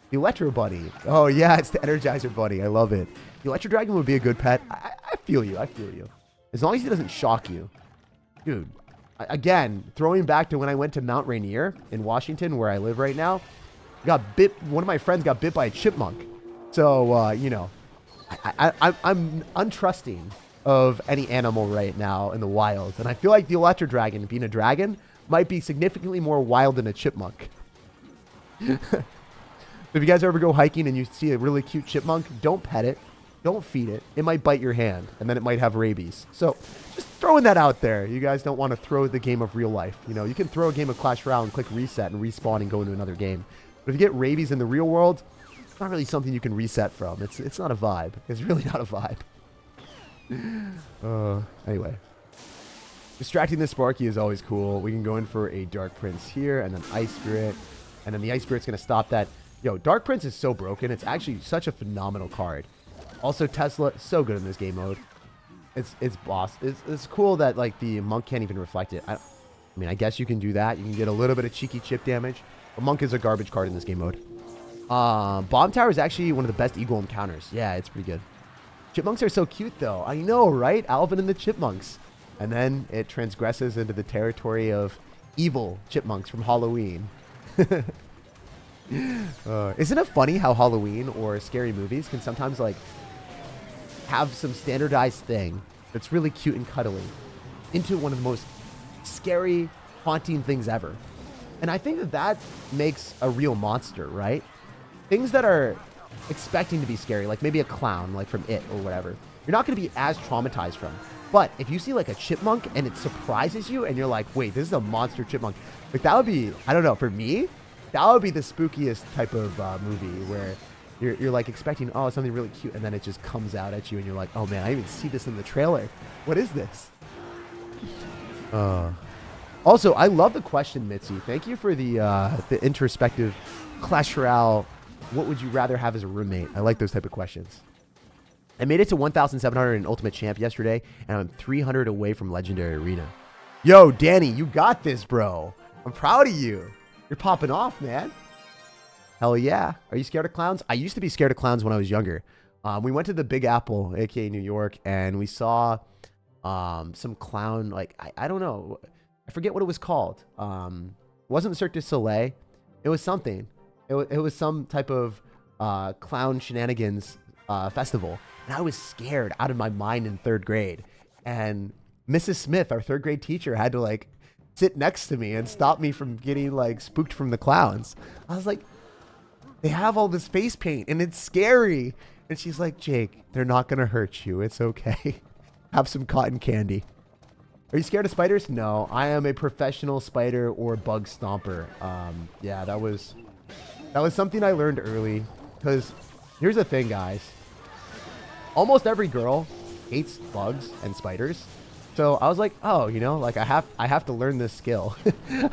The Electro Bunny. Oh, yeah, it's the Energizer Bunny. I love it. The Electro Dragon would be a good pet. I feel you. I feel you. As long as he doesn't shock you. Dude, again, throwing back to when I went to Mount Rainier in Washington, where I live right now, one of my friends got bit by a chipmunk. So, you know, I'm untrusting of any animal right now in the wild. And I feel like the Electro Dragon, being a dragon, might be significantly more wild than a chipmunk. If you guys ever go hiking and you see a really cute chipmunk, don't pet it. Don't feed it. It might bite your hand, and then it might have rabies. So, just throwing that out there. You guys don't want to throw the game of real life. You know, you can throw a game of Clash Royale and click reset and respawn and go into another game. But if you get rabies in the real world, it's not really something you can reset from. It's not a vibe. It's really not a vibe. Anyway. Distracting the Sparky is always cool. We can go in for a Dark Prince here, and then Ice Spirit. And then the Ice Spirit's going to stop that. Yo, Dark Prince is so broken. It's actually such a phenomenal card. Also, Tesla, so good in this game mode. It's boss. It's cool that, like, the Monk can't even reflect it. I mean, I guess you can do that. You can get a little bit of cheeky chip damage. But Monk is a garbage card in this game mode. Bomb Tower is actually one of the best Eagle encounters. Yeah, it's pretty good. Chipmunks are so cute, though. I know, right? Alvin and the Chipmunks. And then it transgresses into the territory of evil chipmunks from Halloween. Isn't it funny how Halloween or scary movies can sometimes, like, have some standardized thing that's really cute and cuddly into one of the most scary, haunting things ever? And I think that makes a real monster, right? Things that are expecting to be scary, like maybe a clown, like from It or whatever, you're not going to be as traumatized from. But if you see like a chipmunk and it surprises you and you're like, wait, this is a monster chipmunk. Like that would be, I don't know, for me, that would be the spookiest type of movie where you're like expecting, oh, something really cute. And then it just comes out at you and you're like, oh man, I didn't even see this in the trailer. What is this? Also, I love the question, Mitzi. Thank you for the introspective Clash Royale. What would you rather have as a roommate? I like those type of questions. I made it to 1,700 in Ultimate Champ yesterday, and I'm 300 away from Legendary Arena. Yo, Danny, you got this, bro. I'm proud of you. You're popping off, man. Hell yeah. Are you scared of clowns? I used to be scared of clowns when I was younger. We went to the Big Apple, aka New York, and we saw some clown, like, I don't know. I forget what it was called. It wasn't Cirque du Soleil. It was something. It was some type of clown shenanigans festival. And I was scared out of my mind in 3rd grade. And Mrs. Smith, our 3rd grade teacher, had to like sit next to me and stop me from getting like spooked from the clowns. I was like, they have all this face paint and it's scary. And she's like, Jake, they're not going to hurt you. It's okay. Have some cotton candy. Are you scared of spiders? No, I am a professional spider or bug stomper. Yeah, that was something I learned early. Because here's the thing, guys. Almost every girl hates bugs and spiders. So I was like, oh, you know, like I have to learn this skill.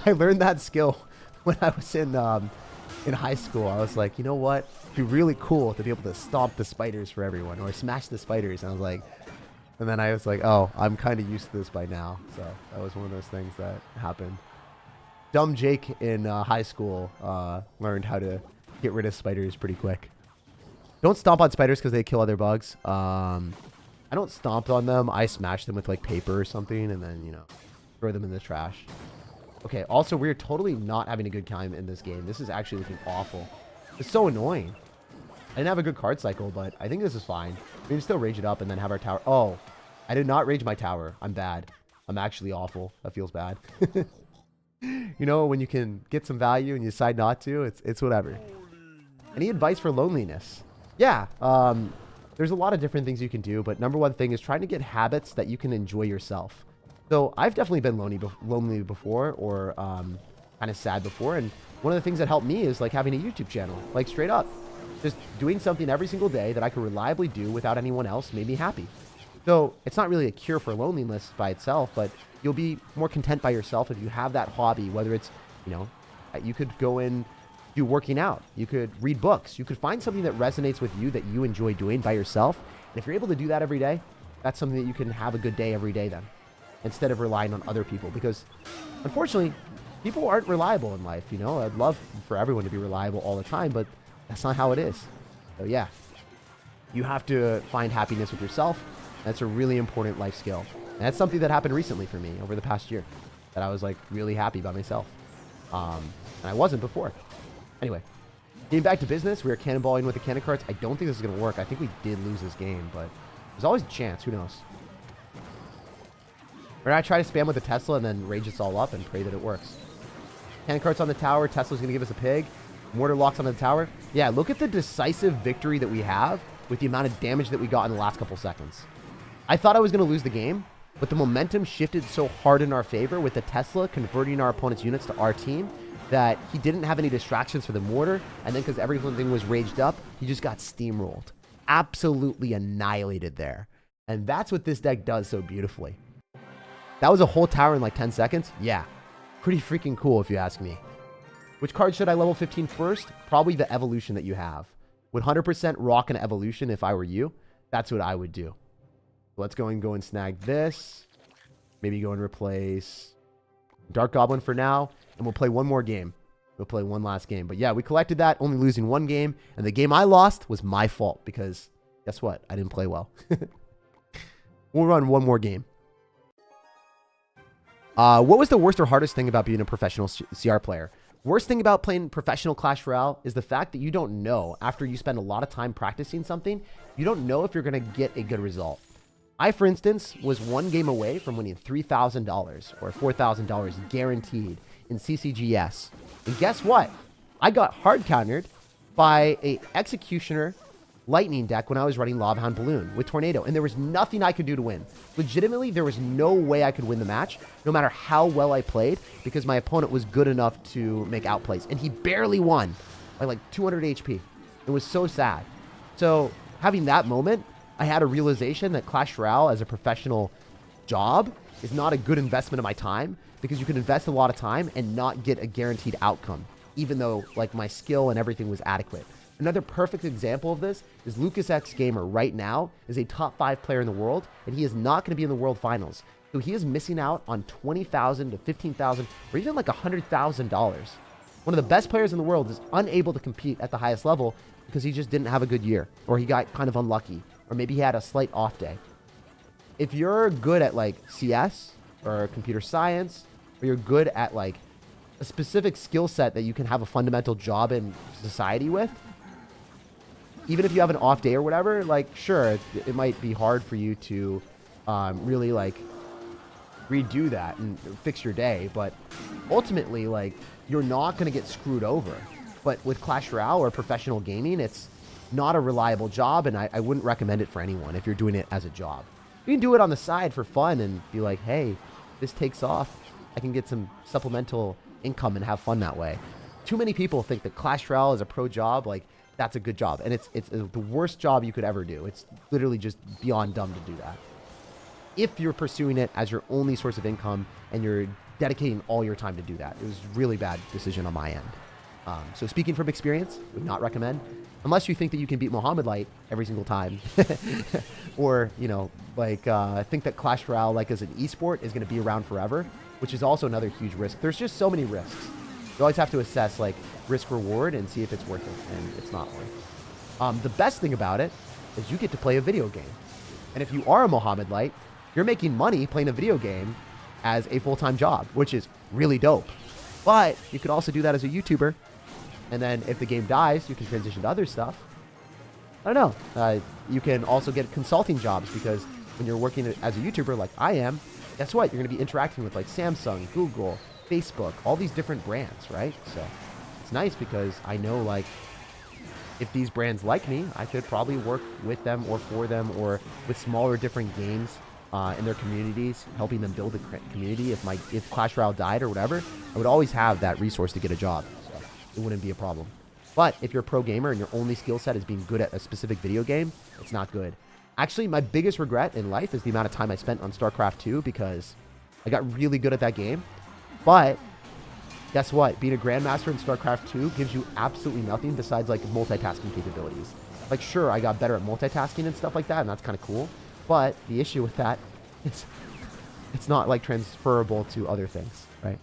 I learned that skill when I was in high school. I was like, you know what? It'd be really cool to be able to stomp the spiders for everyone or smash the spiders. And I was like, and then I was like, oh, I'm kind of used to this by now. So that was one of those things that happened. Dumb Jake in high school learned how to get rid of spiders pretty quick. Don't stomp on spiders because they kill other bugs. I don't stomp on them. I smash them with like paper or something and then, you know, throw them in the trash. Okay, also, we're totally not having a good time in this game. This is actually looking awful. It's so annoying. I didn't have a good card cycle, but I think this is fine. We can still rage it up and then have our tower. Oh, I did not rage my tower. I'm bad. I'm actually awful. That feels bad. You know, when you can get some value and you decide not to, it's whatever. Any advice for loneliness? Yeah, there's a lot of different things you can do, but number one thing is trying to get habits that you can enjoy yourself. So I've definitely been lonely before, or kind of sad before, and one of the things that helped me is like having a YouTube channel, like straight up. Just doing something every single day that I could reliably do without anyone else made me happy. So it's not really a cure for loneliness by itself, but you'll be more content by yourself if you have that hobby, whether it's, you know, you could go and do working out. You could read books. You could find something that resonates with you that you enjoy doing by yourself. And if you're able to do that every day, that's something that you can have a good day every day then, instead of relying on other people. Because unfortunately, people aren't reliable in life. You know, I'd love for everyone to be reliable all the time, but that's not how it is. So yeah, you have to find happiness with yourself. That's a really important life skill. And that's something that happened recently for me over the past year, that I was like really happy by myself. And I wasn't before. Anyway, getting back to business, we were cannonballing with the cannon carts. I don't think this is going to work. I think we did lose this game, but there's always a chance. Who knows? We're going to try to spam with the Tesla and then rage this all up and pray that it works. Cannon carts on the tower. Tesla's going to give us a pig. Mortar locks onto the tower. Yeah, look at the decisive victory that we have with the amount of damage that we got in the last couple seconds. I thought I was going to lose the game, but the momentum shifted so hard in our favor with the Tesla converting our opponent's units to our team that he didn't have any distractions for the mortar, and then because everything was raged up, he just got steamrolled. Absolutely annihilated there. And that's what this deck does so beautifully. That was a whole tower in like 10 seconds? Yeah. Pretty freaking cool if you ask me. Which card should I level 15 first? Probably the evolution that you have. Would 100% rock an evolution if I were you? That's what I would do. Let's go and snag this. Maybe go and replace Dark Goblin for now. And we'll play one more game. We'll play one last game. But yeah, we collected that, only losing one game. And the game I lost was my fault because guess what? I didn't play well. We'll run one more game. What was the worst or hardest thing about being a professional CR player? Worst thing about playing professional Clash Royale is the fact that you don't know, after you spend a lot of time practicing something, you don't know if you're going to get a good result. I, for instance, was one game away from winning $3,000 or $4,000 guaranteed in CCGS. And guess what? I got hard countered by a Executioner Lightning deck when I was running Lava Hound Balloon with Tornado, and there was nothing I could do to win. Legitimately, there was no way I could win the match, no matter how well I played, because my opponent was good enough to make outplays, and he barely won by like 200 HP. It was so sad. So having that moment, I had a realization that Clash Royale as a professional job is not a good investment of my time, because you can invest a lot of time and not get a guaranteed outcome, even though like my skill and everything was adequate. Another perfect example of this is Lucas X Gamer right now is a top 5 player in the world, and he is not going to be in the World Finals. So he is missing out on $20,000 to $15,000 or even like $100,000. One of the best players in the world is unable to compete at the highest level because he just didn't have a good year, or he got kind of unlucky, or maybe he had a slight off day. If you're good at like CS or computer science, or you're good at like a specific skill set that you can have a fundamental job in society with, even if you have an off day or whatever, like, sure, it might be hard for you to really, like, redo that and fix your day. But ultimately, like, you're not going to get screwed over. But with Clash Royale or professional gaming, it's not a reliable job, and I wouldn't recommend it for anyone if you're doing it as a job. You can do it on the side for fun and be like, hey, this takes off. I can get some supplemental income and have fun that way. Too many people think that Clash Royale is a pro job, like, that's a good job. And it's the worst job you could ever do. It's literally just beyond dumb to do that. If you're pursuing it as your only source of income and you're dedicating all your time to do that. It was a really bad decision on my end. So speaking from experience, would not recommend. Unless you think that you can beat Mohammed Light every single time. Or, you know, like, think that Clash Royale, like as an esport, is going to be around forever, which is also another huge risk. There's just so many risks. You always have to assess, like, risk-reward and see if it's worth it, and it's not worth it. The best thing about it is you get to play a video game. And if you are a Mohammed Light, you're making money playing a video game as a full-time job, which is really dope. But you could also do that as a YouTuber. And then if the game dies, you can transition to other stuff. I don't know. You can also get consulting jobs because when you're working as a YouTuber like I am, guess what? You're going to be interacting with like Samsung, Google, Facebook, all these different brands, right? So it's nice because I know like if these brands like me, I could probably work with them or for them or with smaller different games in their communities, helping them build a community. If Clash Royale died or whatever, I would always have that resource to get a job. So it wouldn't be a problem. But if you're a pro gamer and your only skill set is being good at a specific video game, it's not good. Actually, my biggest regret in life is the amount of time I spent on StarCraft 2 because I got really good at that game. But guess what? Being a Grandmaster in StarCraft 2 gives you absolutely nothing besides like multitasking capabilities. Like sure, I got better at multitasking and stuff like that, and that's kind of cool. But the issue with that is it's not like transferable to other things, right?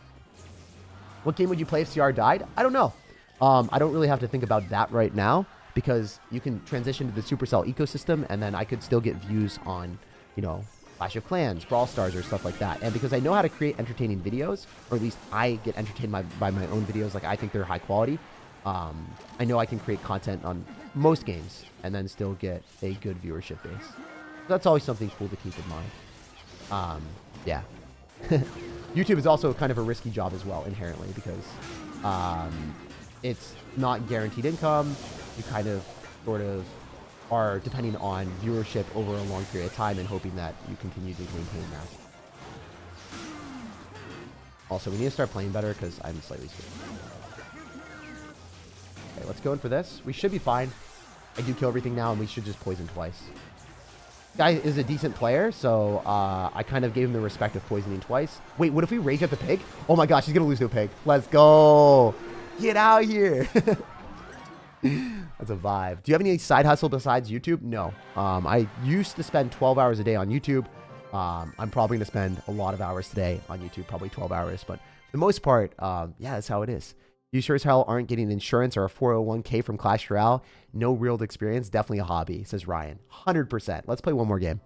What game would you play if CR died? I don't know. I don't really have to think about that right now because you can transition to the Supercell ecosystem and then I could still get views on, you know, Clash of Clans, Brawl Stars, or stuff like that. And because I know how to create entertaining videos, or at least I get entertained by my own videos, like I think they're high quality, I know I can create content on most games and then still get a good viewership base. So that's always something cool to keep in mind. Yeah. YouTube is also kind of a risky job as well, inherently, because it's not guaranteed income. You kind of sort of are depending on viewership over a long period of time and hoping that you continue to maintain that. Also, we need to start playing better because I'm slightly scared. Okay, let's go in for this. We should be fine. I do kill everything now, and we should just poison twice. Guy is a decent player, so I kind of gave him the respect of poisoning twice. Wait, what if we rage at the pig? Oh my gosh, he's going to lose to a pig. Let's go. Get out here. That's a vibe. Do you have any side hustle besides YouTube? No. I used to spend 12 hours a day on YouTube. I'm probably going to spend a lot of hours today on YouTube, probably 12 hours. But for the most part, yeah, that's how it is. You sure as hell aren't getting insurance or a 401k from Clash Royale. No real experience. Definitely a hobby, says Ryan. 100%. Let's play one more game.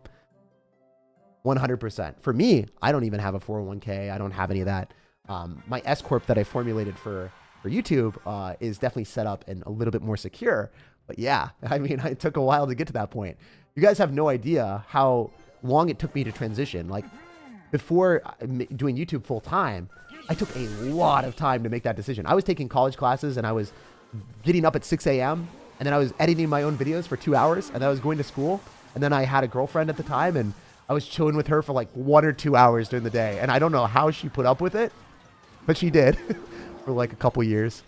100%. For me, I don't even have a 401k. I don't have any of that. My S-Corp that I formulated for YouTube is definitely set up and a little bit more secure. But yeah, I mean, it took a while to get to that point. You guys have no idea how long it took me to transition. Like, before doing YouTube full time, I took a lot of time to make that decision. I was taking college classes and I was getting up at 6 a.m. and then I was editing my own videos for 2 hours and then I was going to school. And then I had a girlfriend at the time and I was chilling with her for like 1 or 2 hours during the day. And I don't know how she put up with it, but she did for like a couple years.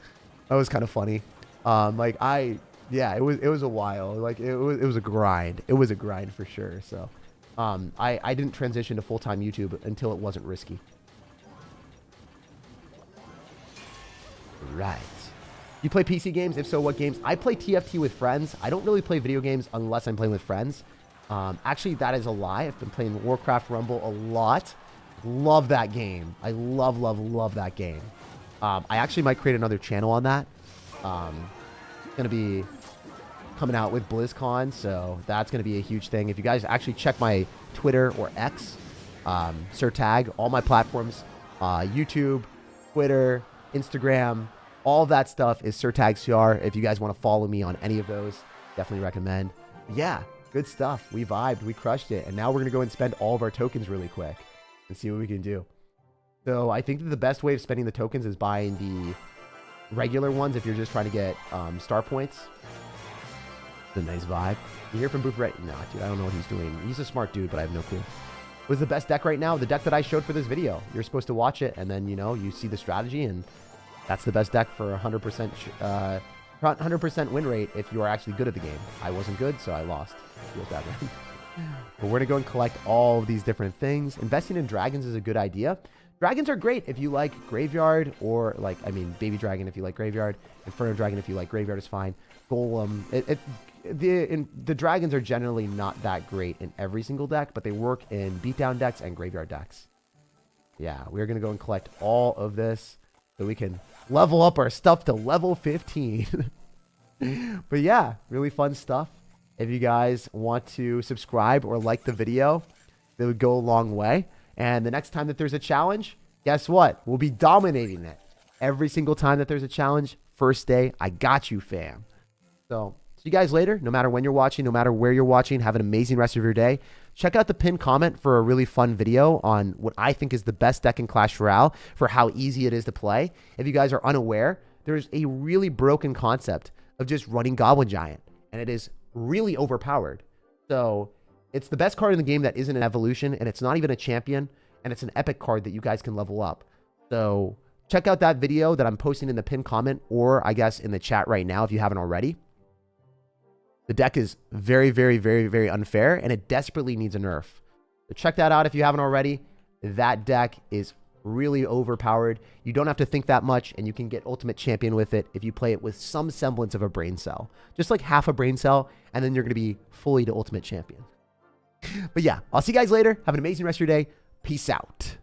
That was kind of funny. Yeah, it was a while. Like it was a grind. It was a grind for sure. So I didn't transition to full-time YouTube until it wasn't risky. Right. You play PC games? If so, what games? I play TFT with friends. I don't really play video games unless I'm playing with friends. Actually, that is a lie. I've been playing Warcraft Rumble a lot. Love that game. I love that game. I actually might create another channel on that. Going to be coming out with BlizzCon, so that's going to be a huge thing. If you guys actually check my Twitter or X, SirTag, all my platforms, YouTube, Twitter, Instagram, all that stuff is SirTagCR. If you guys want to follow me on any of those, definitely recommend. Yeah, good stuff. We vibed. We crushed it. And now we're going to go and spend all of our tokens really quick and see what we can do. So I think that the best way of spending the tokens is buying the regular ones if you're just trying to get star points. It's a nice vibe. You hear from Booth right? No, dude, I don't know what he's doing. He's a smart dude, but I have no clue. What's the best deck right now? The deck that I showed for this video. You're supposed to watch it, and then, you know, you see the strategy, and that's the best deck for 100% win rate if you are actually good at the game. I wasn't good, so I lost. Feels bad, right? But we're going to go and collect all of these different things. Investing in dragons is a good idea. Dragons are great if you like Graveyard, or like, I mean, Baby Dragon if you like Graveyard. Inferno Dragon if you like Graveyard is fine. Golem. The dragons are generally not that great in every single deck, but they work in beatdown decks and Graveyard decks. Yeah, we're going to go and collect all of this so we can level up our stuff to level 15. But yeah, really fun stuff. If you guys want to subscribe or like the video, it would go a long way. And the next time that there's a challenge, guess what? We'll be dominating it every single time that there's a challenge. First day, I got you, fam. So, see you guys later. No matter when you're watching, no matter where you're watching, have an amazing rest of your day. Check out the pinned comment for a really fun video on what I think is the best deck in Clash Royale for how easy it is to play. If you guys are unaware, there's a really broken concept of just running Goblin Giant, and it is really overpowered. So, it's the best card in the game that isn't an evolution, and it's not even a champion, and it's an epic card that you guys can level up. So, check out that video that I'm posting in the pinned comment, or I guess in the chat right now if you haven't already. The deck is very, very, very, very unfair, and it desperately needs a nerf. So check that out if you haven't already. That deck is really overpowered. You don't have to think that much, and you can get Ultimate Champion with it if you play it with some semblance of a brain cell. Just like half a brain cell, and then you're going to be fully to Ultimate Champion. But yeah, I'll see you guys later. Have an amazing rest of your day. Peace out.